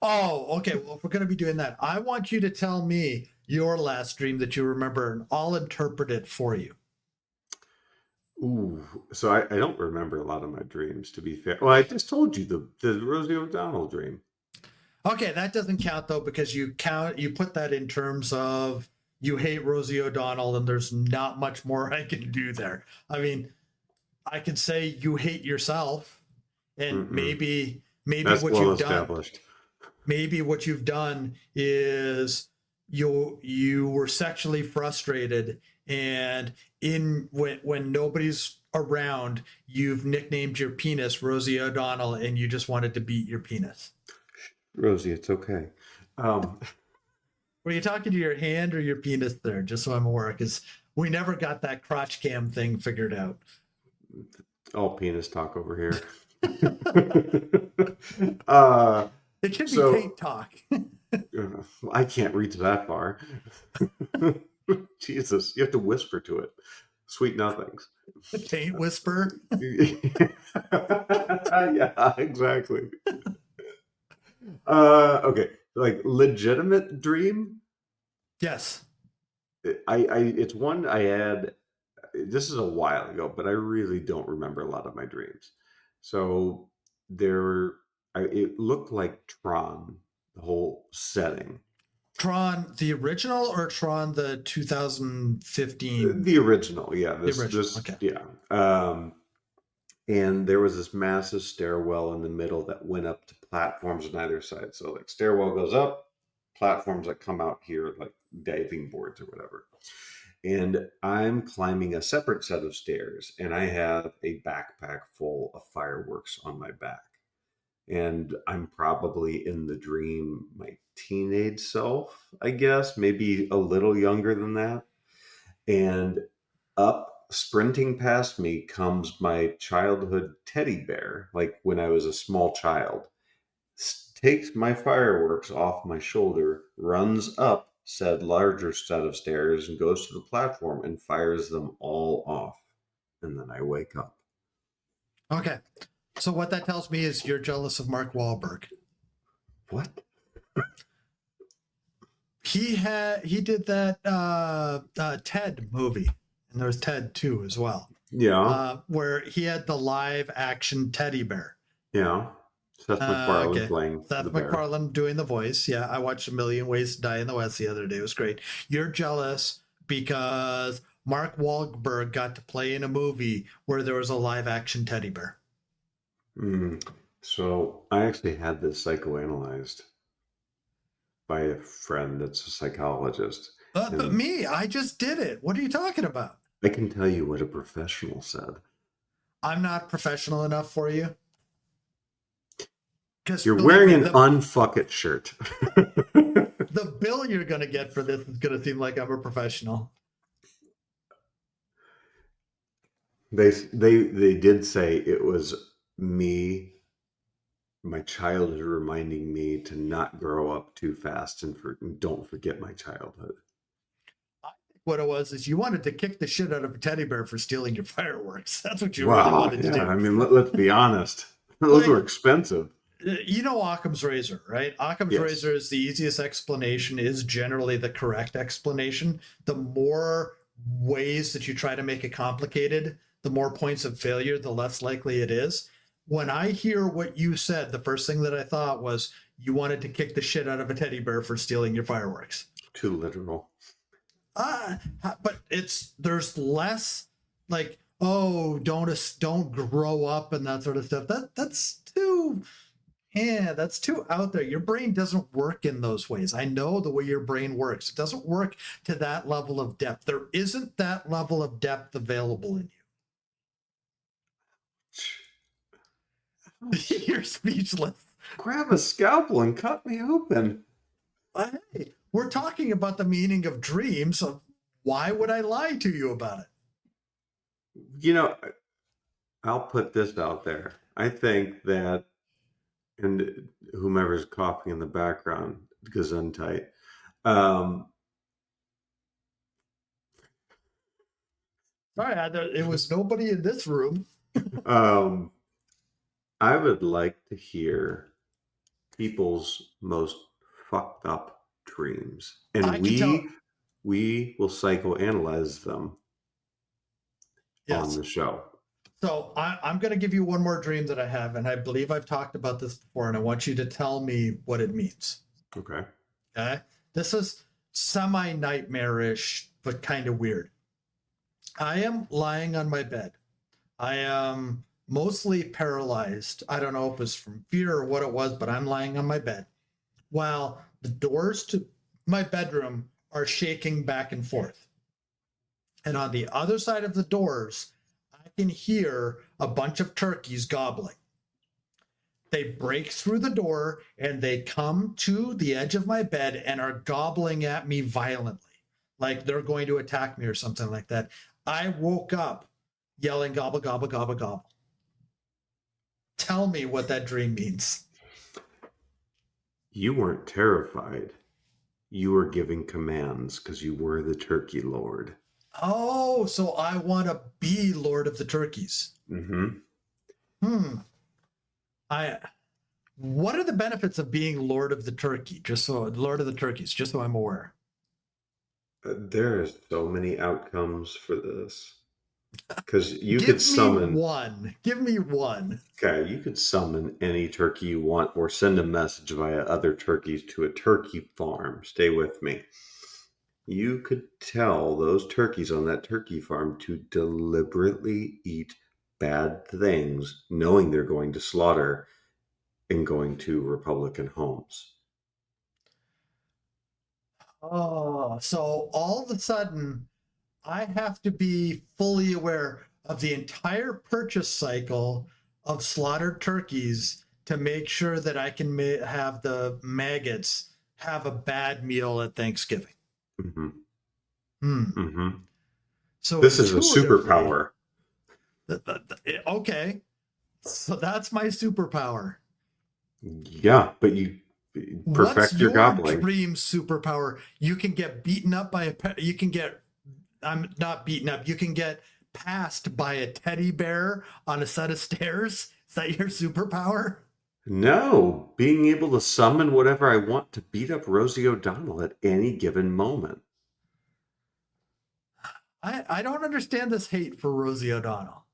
Oh, okay. Well, if we're going to be doing that, I want you to tell me your last dream that you remember, and I'll interpret it for you. Ooh, so I don't remember a lot of my dreams, to be fair. Well, I just told you the Rosie O'Donnell dream. Okay, that doesn't count though, because you put that in terms of you hate Rosie O'Donnell, and there's not much more I can do there. I mean, I could say you hate yourself, and maybe that's what well you've established. done. Maybe what you've done is you were sexually frustrated, and when nobody's around, you've nicknamed your penis Rosie O'Donnell, and you just wanted to beat your penis. Rosie, it's okay. Were you talking to your hand or your penis there? Just so I'm aware, because we never got that crotch cam thing figured out. All penis talk over here. It should be taint talk. I can't reach that far. Jesus, you have to whisper to it. Sweet nothings. The taint whisper. Yeah, exactly. Okay, like legitimate dream. Yes. It's one I had. This is a while ago, but I really don't remember a lot of my dreams. So it looked like Tron, the whole setting. Tron, the original, or Tron, the 2015? The original, yeah. The original, okay. Yeah. And there was this massive stairwell in the middle that went up to platforms on either side. So like stairwell goes up, platforms that come out here, like diving boards or whatever. And I'm climbing a separate set of stairs, and I have a backpack full of fireworks on my back. And I'm probably in the dream my teenage self, I guess, maybe a little younger than that. And up sprinting past me comes my childhood teddy bear, like when I was a small child, takes my fireworks off my shoulder, runs up said larger set of stairs and goes to the platform and fires them all off. And then I wake up. Okay. So what that tells me is you're jealous of Mark Wahlberg. What? He did that Ted movie, and there was Ted 2 as well. Yeah. where he had the live action teddy bear. Yeah. Seth MacFarlane Okay. playing the Seth bear. MacFarlane doing the voice. Yeah, I watched A Million Ways to Die in the West the other day. It was great. You're jealous because Mark Wahlberg got to play in a movie where there was a live action teddy bear. Mm. So I actually had this psychoanalyzed by a friend that's a psychologist. But And me, I just did it. What are you talking about? I can tell you what a professional said. I'm not professional enough for you. Because You're believe wearing me, an unfuck it shirt. the bill you're going to get for this is going to seem like I'm a professional. They did say it was me, my childhood reminding me to not grow up too fast and don't forget my childhood. I think what it was is you wanted to kick the shit out of a teddy bear for stealing your fireworks. That's what you really Wow, wanted to yeah. do. I mean, let's be honest. Those were Like, expensive. you know Occam's razor, right? Occam's Yes. razor is the easiest explanation, is generally the correct explanation. The more ways that you try to make it complicated, the more points of failure, the less likely it is. When I hear what you said, the first thing that I thought was you wanted to kick the shit out of a teddy bear for stealing your fireworks. Too literal. uh but there's less like, oh, don't grow up and that sort of stuff. That's too, yeah, that's too out there. Your brain doesn't work in those ways. I know the way your brain works. It doesn't work to that level of depth. There isn't that level of depth available in you. You're speechless. Grab a scalpel and cut me open. Hey, we're talking about the meaning of dreams. So why would I lie to you about it? You know, I'll put this out there. I think that, and whomever's coughing in the background, gesundheit. Um, Sorry, it was nobody in this room. um, I would like to hear people's most fucked up dreams, and I can tell. we will psychoanalyze them on Yes. the show. So I'm going to give you one more dream that I have, and I believe I've talked about this before, and I want you to tell me what it means. Okay. Okay. This is semi nightmarish, but kind of weird. I am lying on my bed. I am mostly paralyzed. I don't know if it was from fear or what it was, but I'm lying on my bed while the doors to my bedroom are shaking back and forth. And on the other side of the doors, I can hear a bunch of turkeys gobbling. They break through the door and they come to the edge of my bed and are gobbling at me violently, like they're going to attack me or something like that. I woke up yelling, gobble, gobble, gobble, gobble. Tell me what that dream means. You weren't terrified. You were giving commands because you were the turkey lord. Oh, so I want to be Lord of the Turkeys. Mm-hmm. Hmm. I. What are the benefits of being Lord of the Turkey? Lord of the Turkeys, just so I'm aware. There are so many outcomes for this. Because you could Give me summon, one. Give me one. okay, you could summon any turkey you want or send a message via other turkeys to a turkey farm. Stay with me. You could tell those turkeys on that turkey farm to deliberately eat bad things, knowing they're going to slaughter and going to Republican homes. Oh, so all of a sudden, I have to be fully aware of the entire purchase cycle of slaughtered turkeys to make sure that I can have the maggots have a bad meal at Thanksgiving. Mm-hmm. Hmm. Mm-hmm. So This is a intuitively, superpower. okay, so that's my superpower. Yeah, but you What's perfect your your gobbling. dream superpower? You can get beaten up by you can get, I'm not beaten up. You can get passed by a teddy bear on a set of stairs. Is that your superpower? No, being able to summon whatever I want to beat up Rosie O'Donnell at any given moment. I don't understand this hate for Rosie O'Donnell.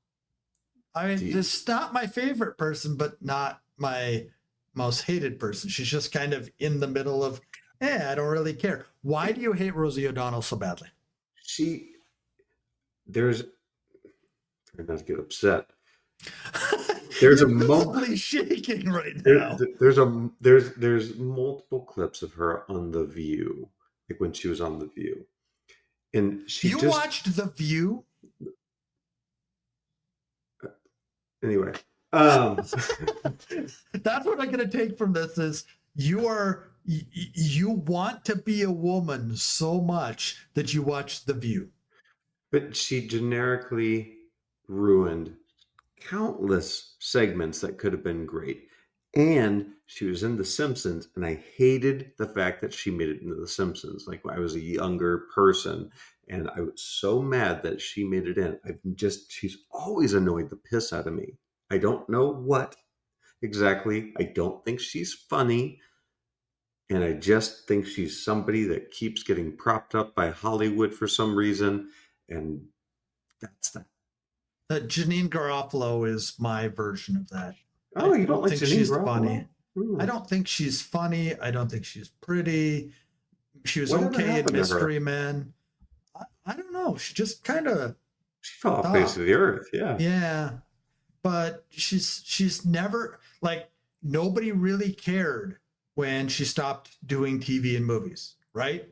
I mean, this is not my favorite person, but not my most hated person. She's just kind of in the middle of, I don't really care. Why do you hate Rosie O'Donnell so badly? There's, try not to get upset. There's You're a visibly shaking right now. There's multiple clips of her on The View, like when she was on The View, and you watched The View? Anyway, that's what I'm gonna take from this is you want to be a woman so much that you watch The View. But she generically ruined countless segments that could have been great. And she was in The Simpsons, and I hated the fact that she made it into The Simpsons. Like, I was a younger person, and I was so mad that she made it in. She's always annoyed the piss out of me. I don't know what exactly. I don't think she's funny. And I just think she's somebody that keeps getting propped up by Hollywood for some reason. And that's that. Janine Garofalo is my version of that. Oh, you don't like Janine she's Garofalo? Funny. I don't think she's funny. I don't think she's pretty. She was okay in Mystery Men. I don't know. She just kind of she fell off the face of the earth. Yeah. Yeah. But she's never like nobody really cared when she stopped doing TV and movies, right?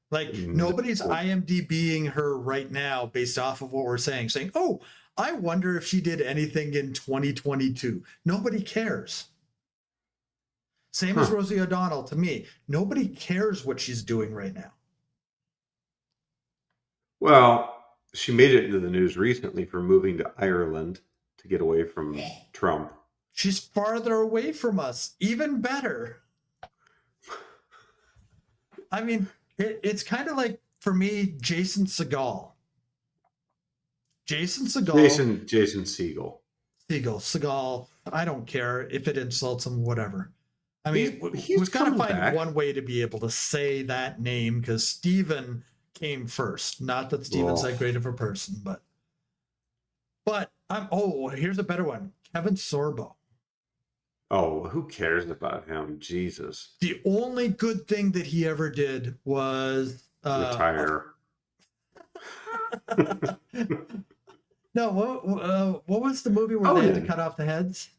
Like nobody's IMDbing her right now based off of what we're saying, oh, I wonder if she did anything in 2022. Nobody cares. Same as Rosie O'Donnell to me. Nobody cares what she's doing right now. Well, she made it into the news recently for moving to Ireland to get away from Trump. She's farther away from us. Even better. I mean, it's kind of like, for me, Jason Segel. Jason Segel. Jason Segel. Segel. I don't care if it insults him, whatever. I mean, we've got to find one way to be able to say that name because Steven came first. Not that Steven's that great of a person, but here's a better one. Kevin Sorbo. Oh, who cares about him? Jesus. The only good thing that he ever did was retire. No, what was the movie where they had to cut off the heads?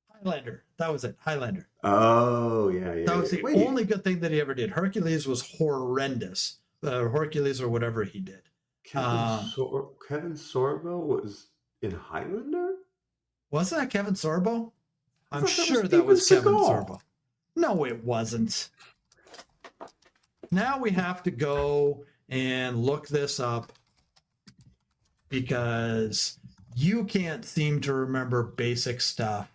Highlander. That was it. Highlander. Oh, yeah. That was the only good thing that he ever did. Hercules was horrendous. Hercules or whatever he did. Kevin Sorbo was in Highlander? Was that Kevin Sorbo? I'm sure that was Kevin Sorbo. No, it wasn't. Now we have to go and look this up because you can't seem to remember basic stuff.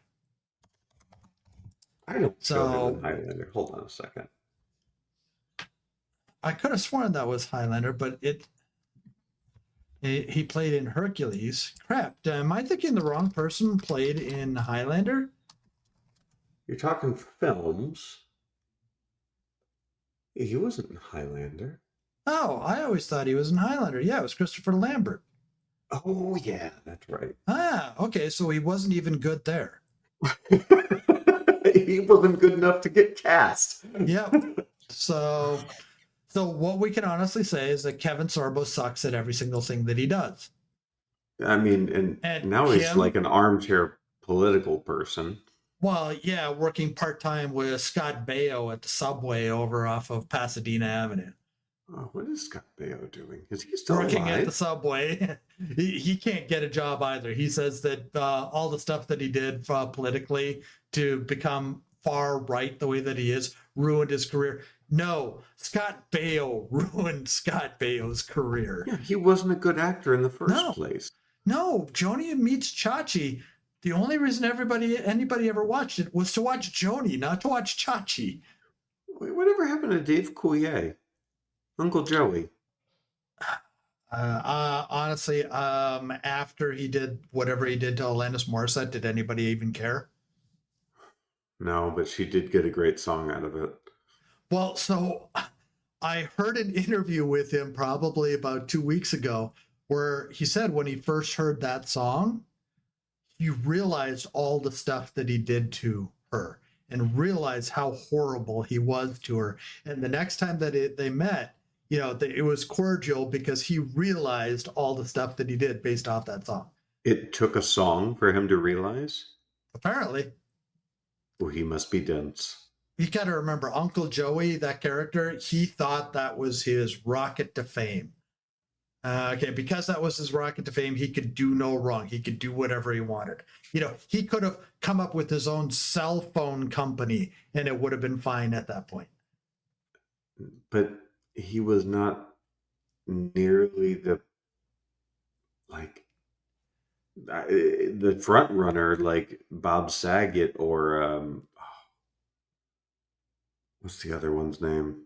I don't know Highlander. Hold on a second. I could have sworn that was Highlander, but he played in Hercules. Crap, am I thinking the wrong person played in Highlander? You're talking films. He wasn't in Highlander. Oh, I always thought he was in Highlander. Yeah, it was Christopher Lambert. Oh, yeah, that's right. Okay, so he wasn't even good there. He wasn't good enough to get cast. Yep. So what we can honestly say is that Kevin Sorbo sucks at every single thing that he does. I mean, and now he's like an armchair political person. Well, yeah, working part-time with Scott Baio at the Subway over off of Pasadena Avenue. Oh, what is Scott Baio doing? Is he still working alive? At the Subway? He can't get a job either. He says that all the stuff that he did politically to become far right the way that he is ruined his career. No, Scott Baio ruined Scott Baio's career. Yeah, he wasn't a good actor in the first place. No, Joni Meets Chachi. The only reason anybody ever watched it was to watch Joni, not to watch Chachi. Wait, whatever happened to Dave Coulier? Uncle Joey. Honestly, after he did whatever he did to Alanis Morissette, did anybody even care? No, but she did get a great song out of it. Well, so I heard an interview with him probably about 2 weeks ago where he said when he first heard that song, he realized all the stuff that he did to her and realized how horrible he was to her. And the next time that they met, it was cordial because he realized all the stuff that he did based off that song. It took a song for him to realize. Apparently. Oh, he must be dense. You got to remember Uncle Joey, that character, he thought that was his rocket to fame. Because that was his rocket to fame, he could do no wrong. He could do whatever he wanted. He could have come up with his own cell phone company and it would have been fine at that point. But he was not nearly the front runner like Bob Saget or what's the other one's name?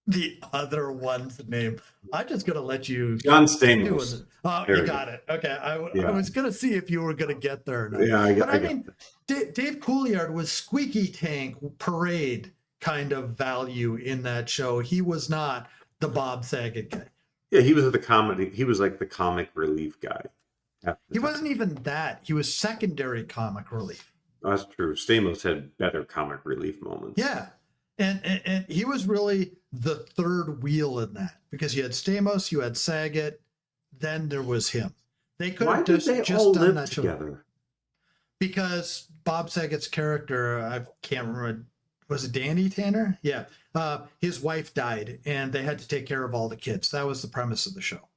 The other one's name. I'm just going to let you. John Stamos. Oh, you got it. Okay. I was going to see if you were going to get there or not. Yeah, I mean, Dave Couliard was squeaky tank parade kind of value in that show. He was not the Bob Saget guy. Yeah, he was the comedy. He was like the comic relief guy. He wasn't even that. He was secondary comic relief. That's true. Stamos had better comic relief moments. Yeah. And he was really the third wheel in that because you had Stamos, you had Saget, then there was him. They could have just done that together. Because Bob Saget's character, I can't remember, was it Danny Tanner? Yeah. His wife died and they had to take care of all the kids. That was the premise of the show.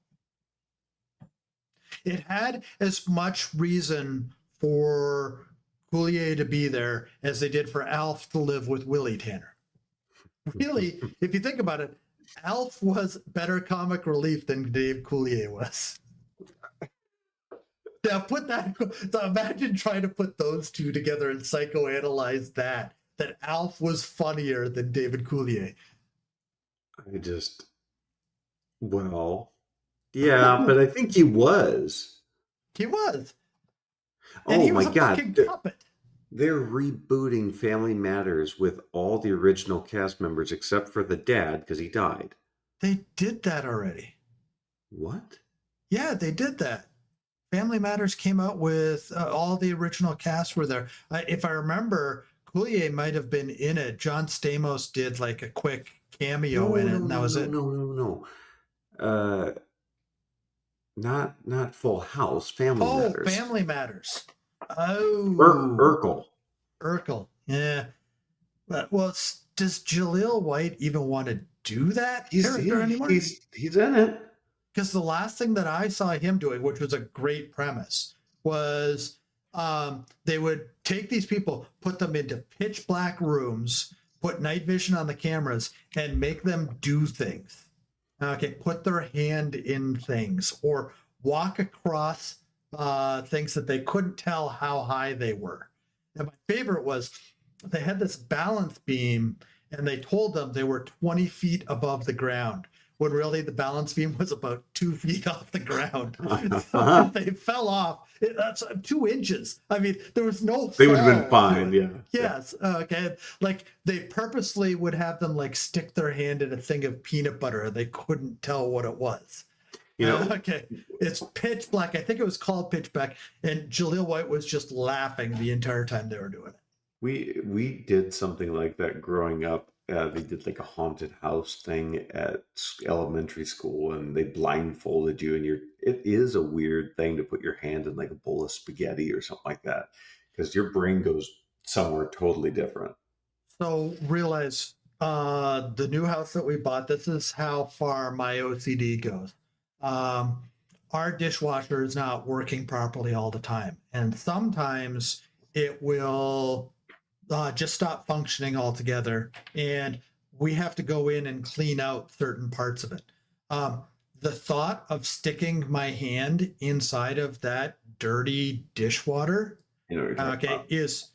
It had as much reason for Coulier to be there as they did for Alf to live with Willie Tanner. Really, if you think about it, Alf was better comic relief than Dave Coulier was. Now imagine trying to put those two together and psychoanalyze that Alf was funnier than David Coulier. Yeah, but I think he was. He was. And he was a fucking puppet. They're rebooting Family Matters with all the original cast members except for the dad because he died. They did that already. What? Yeah, they did that. Family Matters came out with all the original cast were there. If I remember, Coulier might have been in it. John Stamos did like a quick cameo in it, and that was it. No. Not Full House. Family Matters. Oh, Family Matters. Oh, Urkel. Yeah. Well, does Jaleel White even want to do that character anymore? He's in it. Because the last thing that I saw him doing, which was a great premise, was they would take these people, put them into pitch black rooms, put night vision on the cameras, and make them do things. Okay, put their hand in things or walk across things that they couldn't tell how high they were. And my favorite was they had this balance beam and they told them they were 20 feet above the ground when really the balance beam was about 2 feet off the ground. So they fell off. That's 2 inches. I mean, there was no They would have been fine, yeah. Yes. Okay. Like they purposely would have them like stick their hand in a thing of peanut butter and they couldn't tell what it was. Okay, it's pitch black. I think it was called Pitch Black, and Jaleel White was just laughing the entire time they were doing it. We did something like that growing up. They did like a haunted house thing at elementary school, and they blindfolded you, and it is a weird thing to put your hand in like a bowl of spaghetti or something like that because your brain goes somewhere totally different. So realize the new house that we bought. This is how far my OCD goes. Our dishwasher is not working properly all the time. And sometimes it will just stop functioning altogether. And we have to go in and clean out certain parts of it. The thought of sticking my hand inside of that dirty dishwater, it's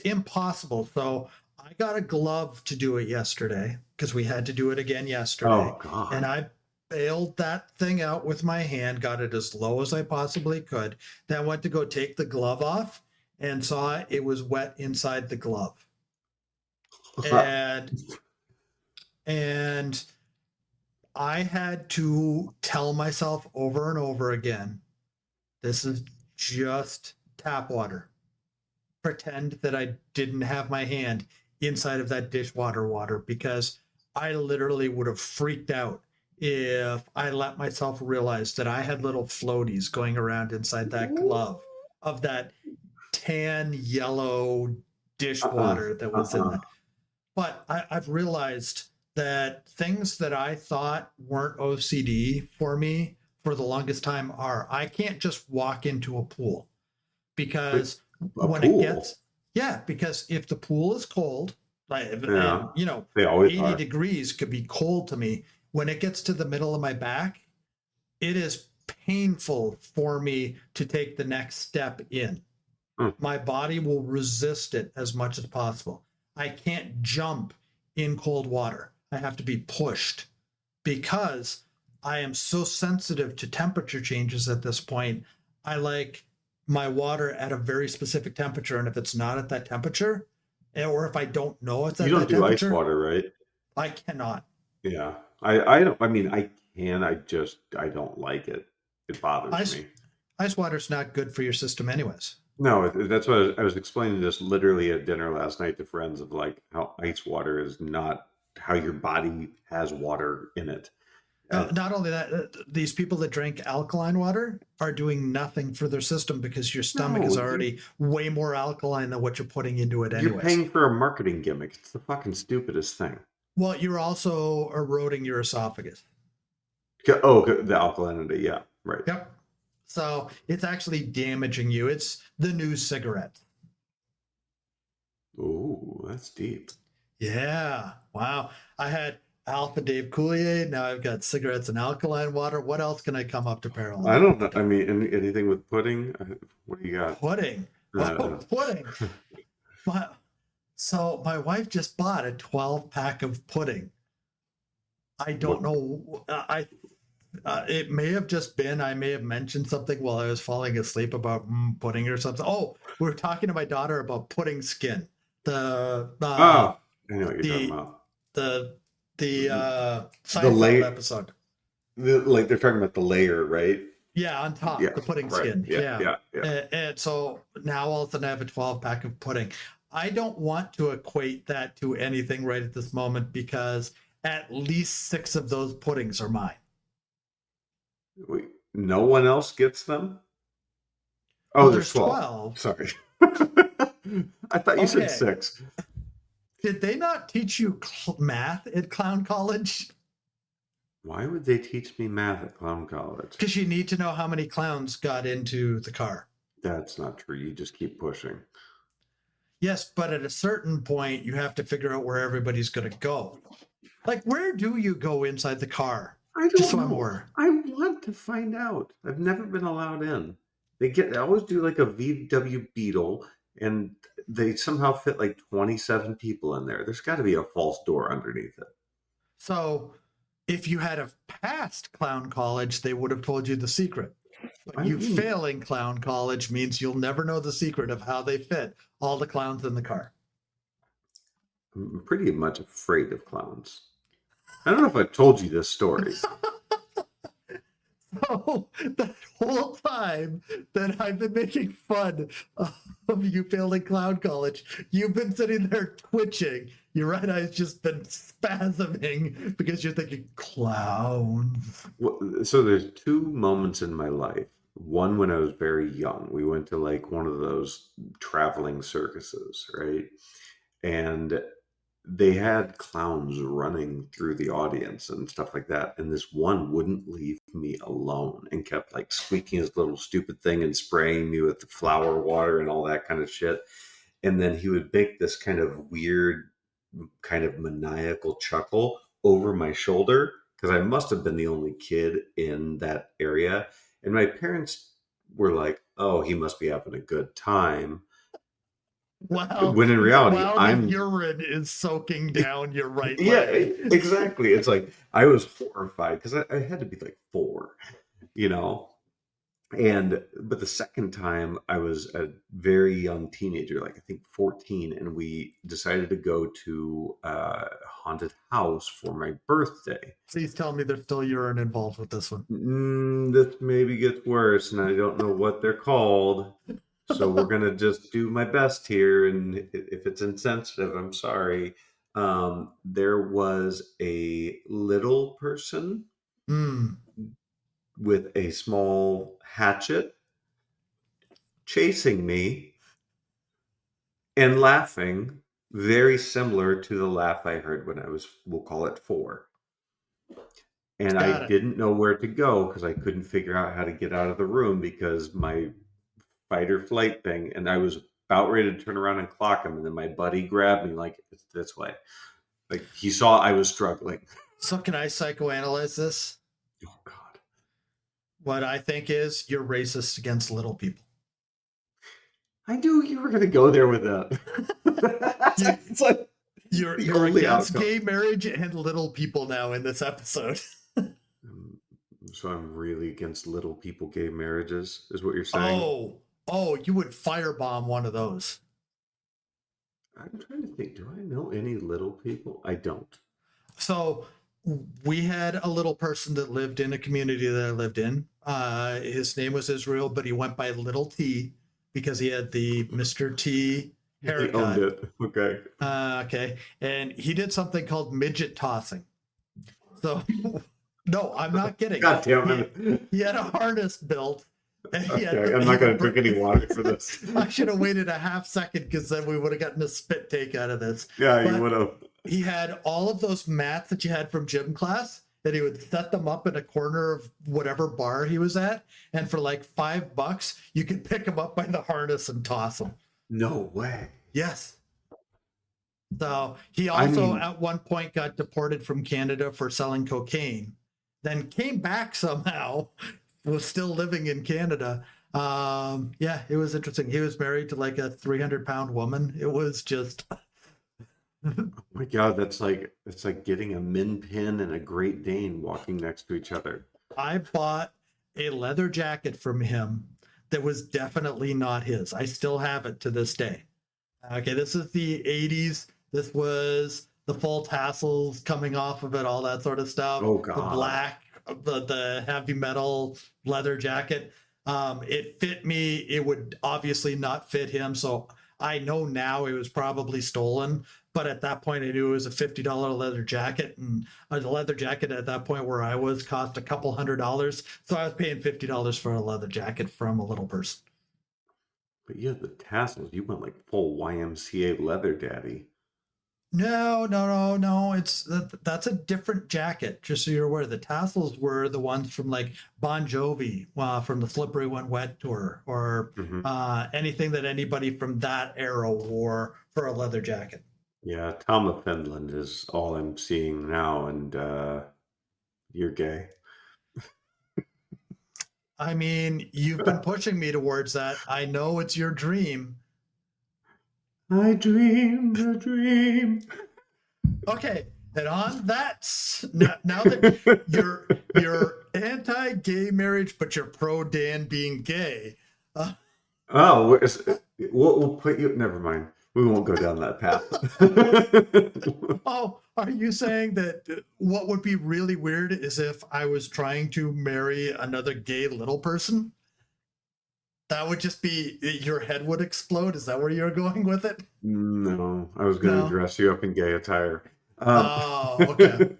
impossible. So I got a glove to do it yesterday because we had to do it again yesterday. Oh, God. And I bailed that thing out with my hand, got it as low as I possibly could. Then went to go take the glove off and saw it was wet inside the glove. And And I had to tell myself over and over again, this is just tap water. Pretend that I didn't have my hand inside of that dishwater water, because I literally would have freaked out if I let myself realize that I had little floaties going around inside that glove of that tan yellow dishwater that was in that. But I've realized that things that I thought weren't OCD for me for the longest time are. I can't just walk into a pool, because A when it pool? gets, yeah, because if the pool is cold, like, Yeah, and you know, they always 80 are. degrees could be cold to me. When it gets to the middle of my back, it is painful for me to take the next step in. Hmm. My body will resist it as much as possible. I can't jump in cold water. I have to be pushed, because I am so sensitive to temperature changes at this point. I like my water at a very specific temperature. And if it's not at that temperature, or if I don't know it's You at don't that do ice temperature, water, right? I cannot. Yeah. I don't, I mean, I can, I don't like it. It bothers Ice me. ice water's not good for your system anyways. No, that's what I was explaining this literally at dinner last night to friends of like how ice water is not how your body has water in it. Not only that, these people that drink alkaline water are doing nothing for their system, because your stomach is No, already way more alkaline than what you're putting into it you're anyways. paying for a marketing gimmick. It's the fucking stupidest thing. Well, you're also eroding your esophagus. Oh, the alkalinity. Yeah, right. Yep. So it's actually damaging you. It's the new cigarette. Oh, that's deep. Yeah. Wow. I had Alpha Dave Coulier. Now I've got cigarettes and alkaline water. What else can I come up to I parallel? don't know. I mean, anything with pudding? What do you got? Pudding. Oh, Uh, pudding. My, so my wife just bought a 12 pack of pudding. I don't what? know. It may have just been, I may have mentioned something while I was falling asleep about pudding or something. Oh, we were talking to my daughter about pudding skin. The Oh, I know what you're talking the about. the the The Seinfeld layer, episode. like they're talking about the layer, right? Yeah, on top, Yeah, the pudding right. skin. Yeah, Yeah. yeah, yeah. And so now all of a sudden I have a 12 pack of pudding. I don't want to equate that to anything right at this moment, because at least 6 of those puddings are mine. Wait, no one else gets them? Oh, Well, there's there's 12. 12. Sorry. I thought you said Okay. 6. Did they not teach you math at clown college? Why would they teach me math at clown college? Because you need to know how many clowns got into the car. That's not true. You just keep pushing. Yes, but at a certain point, you have to figure out where everybody's going to go. Like, where do you go inside the car? I Just don't so I'm know. aware. I want to find out. I've never been allowed in. They always do like a VW Beetle, and they somehow fit like 27 people in there. There's got to be a false door underneath it. So, if you had have passed clown college, they would have told you the secret. But I you mean, failing clown college means you'll never know the secret of how they fit all the clowns in the car. I'm pretty much afraid of clowns. I don't know if I've told you this story. So that whole time that I've been making fun of you failing clown college, you've been sitting there twitching. Your right eye's just been spasming because you're thinking clowns. So there's two moments in my life. One when I was very young. We went to like one of those traveling circuses, right? And they had clowns running through the audience and stuff like that. And this one wouldn't leave me alone and kept like squeaking his little stupid thing and spraying me with the flower water and all that kind of shit. And then he would make this kind of weird, kind of maniacal chuckle over my shoulder because I must have been the only kid in that area. And my parents were like, oh, he must be having a good time. While When in reality, while the I'm urine is soaking down your right yeah, leg. exactly. It's like I was horrified because I had to be like 4, you know, But the second time I was a very young teenager, like I think 14, and we decided to go to a haunted house for my birthday. Please tell me there's still urine involved with this one. This maybe gets worse, and I don't know what they're called. So we're gonna just do my best here, and if it's insensitive, I'm sorry. There was a little person Mm, with a small hatchet chasing me and laughing, very similar to the laugh I heard when I was, we'll call it 4. And I got it. didn't know where to go because I couldn't figure out how to get out of the room because my fight or flight thing, and I was about ready to turn around and clock him, and then my buddy grabbed me like, it's this way. Like he saw I was struggling. So can I psychoanalyze this? Oh God. What I think is you're racist against little people. I knew you were gonna go there with that. It's like You're only against outcome. gay marriage and little people now in this episode. So I'm really against little people gay marriages, is what you're saying? Oh, you would firebomb one of those. I'm trying to think, do I know any little people? I don't. So we had a little person that lived in a community that I lived in. His name was Israel, but he went by Little T because he had the Mr. T haircut. He owned it. Okay. Okay. And he did something called midget tossing. So, no, I'm not kidding. God damn it. He had a harness built. Okay, I'm not going to drink any water for this. I should have waited a half second because then we would have gotten a spit take out of this. Yeah, But you would have. he had all of those mats that you had from gym class, that he would set them up in a corner of whatever bar he was at. And for like $5, you could pick them up by the harness and toss them. No way. Yes. So he also at one point got deported from Canada for selling cocaine, then came back somehow, was still living in Canada. Yeah, it was interesting. He was married to like a 300-pound woman. It was just. Oh my God, it's like getting a Min Pin and a Great Dane walking next to each other. I bought a leather jacket from him that was definitely not his. I still have it to this day. Okay, this is the 80s. This was the full tassels coming off of it, all that sort of stuff. Oh God. The black, the heavy metal leather jacket. It fit me. It would obviously not fit him. So I know now it was probably stolen. But at that point, I knew it was a $50 leather jacket. And a leather jacket at that point where I was cost a couple $100. So I was paying $50 for a leather jacket from a little person. But you had the tassels. You went like full YMCA leather daddy. No. That's a different jacket. Just so you're aware, the tassels were the ones from like Bon Jovi, from the Slippery When Wet tour, or anything that anybody from that era wore for a leather jacket. Yeah, Tom of Finland is all I'm seeing now, and you're gay. I mean, you've been pushing me towards that. I know it's your dream. I dreamed a dream. Okay, and on that, now that you're anti-gay marriage, but you're pro Dan being gay. We'll put you. Never mind. We won't go down that path. Oh, are you saying that what would be really weird is if I was trying to marry another gay little person? That would just be, your head would explode. Is that where you're going with it? No, I was going to dress you up in gay attire. Okay.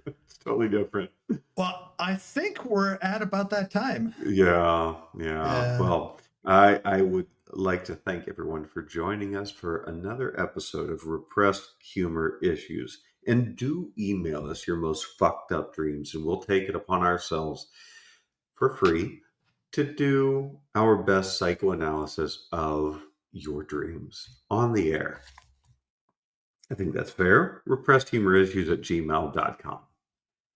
It's totally different. Well, I think we're at about that time. Yeah. Well, I would like to thank everyone for joining us for another episode of Repressed Humor Issues. And do email us your most fucked up dreams, and we'll take it upon ourselves for free to do our best psychoanalysis of your dreams on the air. I think that's fair. repressedhumorissues@gmail.com.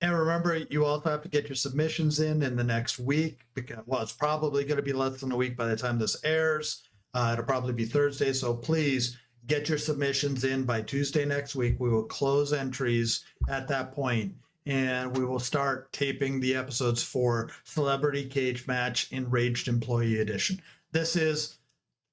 And remember, you also have to get your submissions in the next week, because, well, it's probably going to be less than a week by the time this airs. It'll probably be Thursday. So please get your submissions in by Tuesday next week. We will close entries at that point. and we will start taping the episodes for Celebrity Cage Match Enraged Employee Edition. This is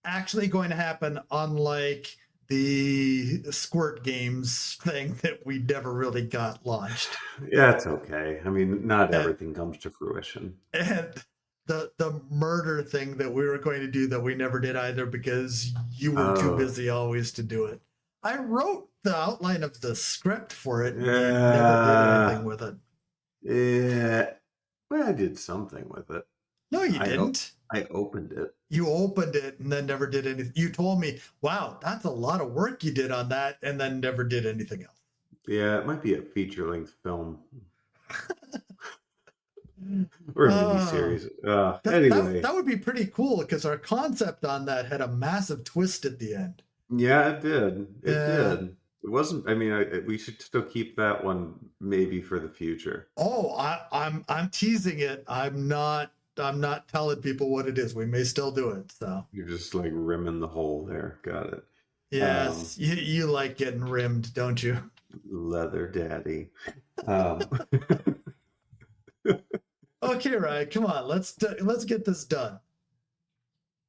actually going to happen, unlike the Squirt Games thing that we never really got launched. Yeah, it's okay. I mean, not everything comes to fruition. And the murder thing that we were going to do that we never did either because you were too busy always to do it. I wrote the outline of the script for it and you never did anything with it. Yeah. Well, I did something with it. No, you didn't. I opened it. You opened it and then never did anything. You told me, wow, that's a lot of work you did on that, and then never did anything else. Yeah, it might be a feature-length film. Or a miniseries. Anyway. That would be pretty cool because our concept on that had a massive twist at the end. Yeah, it did. It did. It wasn't. I mean, we should still keep that one maybe for the future. Oh, I'm teasing it. I'm not telling people what it is. We may still do it. So you're just like rimming the hole there. Got it. Yes, you like getting rimmed, don't you? Leather daddy. Okay, Ryan, come on. Let's get this done.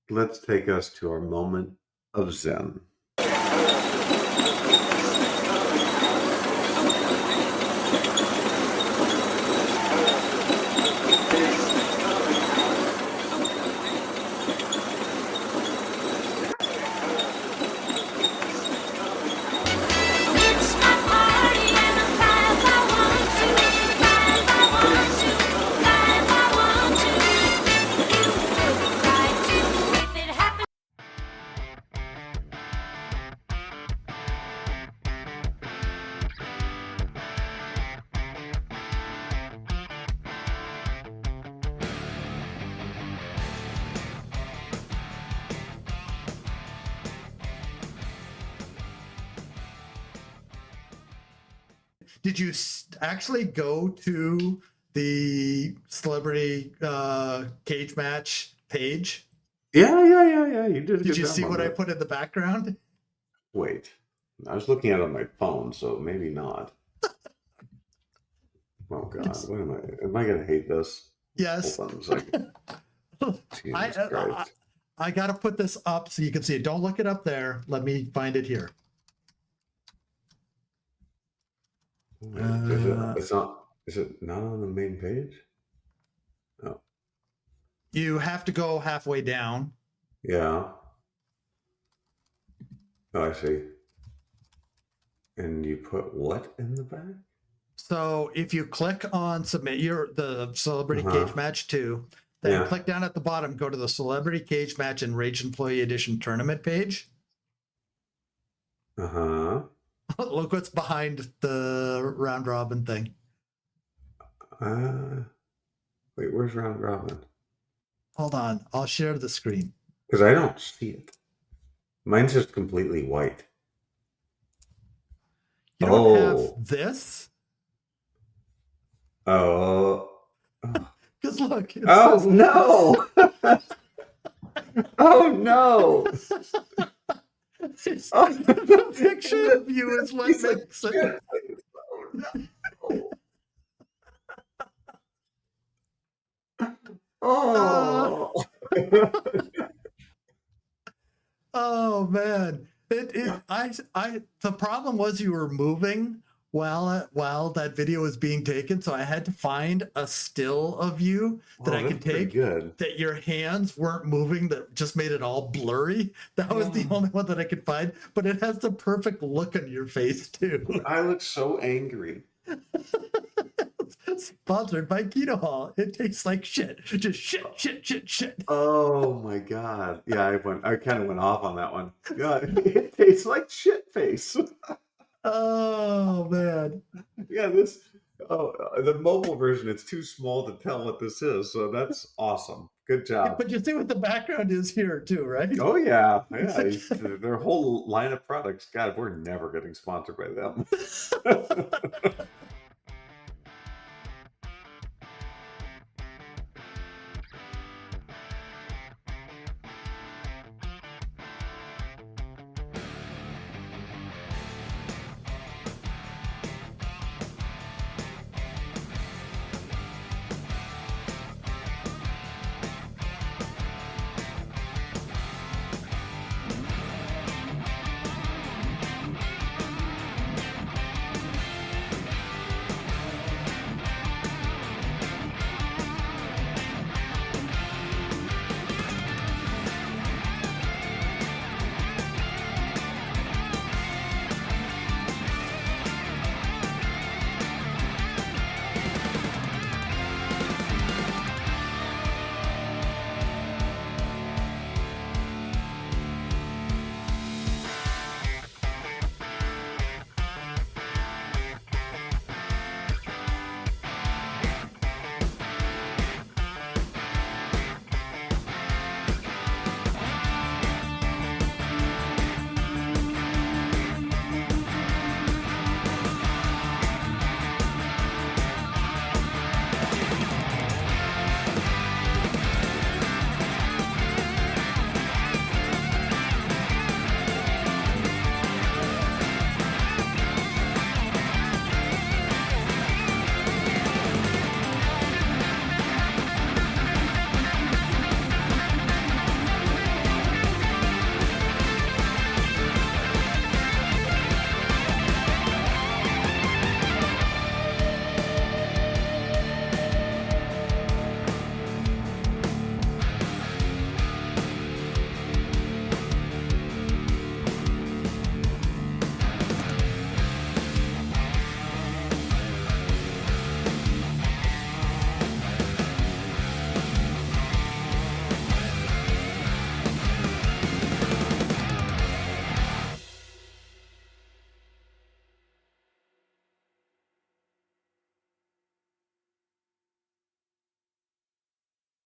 Let's take us to our moment of Zen. Did you actually go to the Celebrity Cage Match page? Yeah. You did. Did you see what I put in the background? Wait, I was looking at it on my phone, so maybe not. Oh God, what am I? Am I gonna hate this? Yes. Hold on a second. I got to put this up so you can see it. Don't look it up there. Let me find it here. It's not. Is it not on the main page? No. You have to go halfway down. Yeah. Oh, I see. And you put what in the back? So if you click on submit the Celebrity Cage Match 2, then click down at the bottom, go to the Celebrity Cage Match Enraged Employee Edition tournament page. Look what's behind the round robin thing. Wait, where's round robin? Hold on, I'll share the screen. Because I don't see it. Mine's just completely white. You don't have this? Oh. Because look. Oh, no. Oh, no. The picture of you is what makes it. Oh. Oh man. The problem was you were moving while that video was being taken, so I had to find a still of you that I could take that your hands weren't moving, that just made it all blurry. That was the only one that I could find, but it has the perfect look on your face too. I look so angry. Sponsored by Keto Hall. It tastes like shit. Just shit. Oh my God. Yeah, I kind of went off on that one. Yeah, it tastes like shit face. Oh man. Yeah, the mobile version, it's too small to tell what this is, so that's awesome. Good job. But you see what the background is here too, right? Oh yeah. Their whole line of products. God, we're never getting sponsored by them.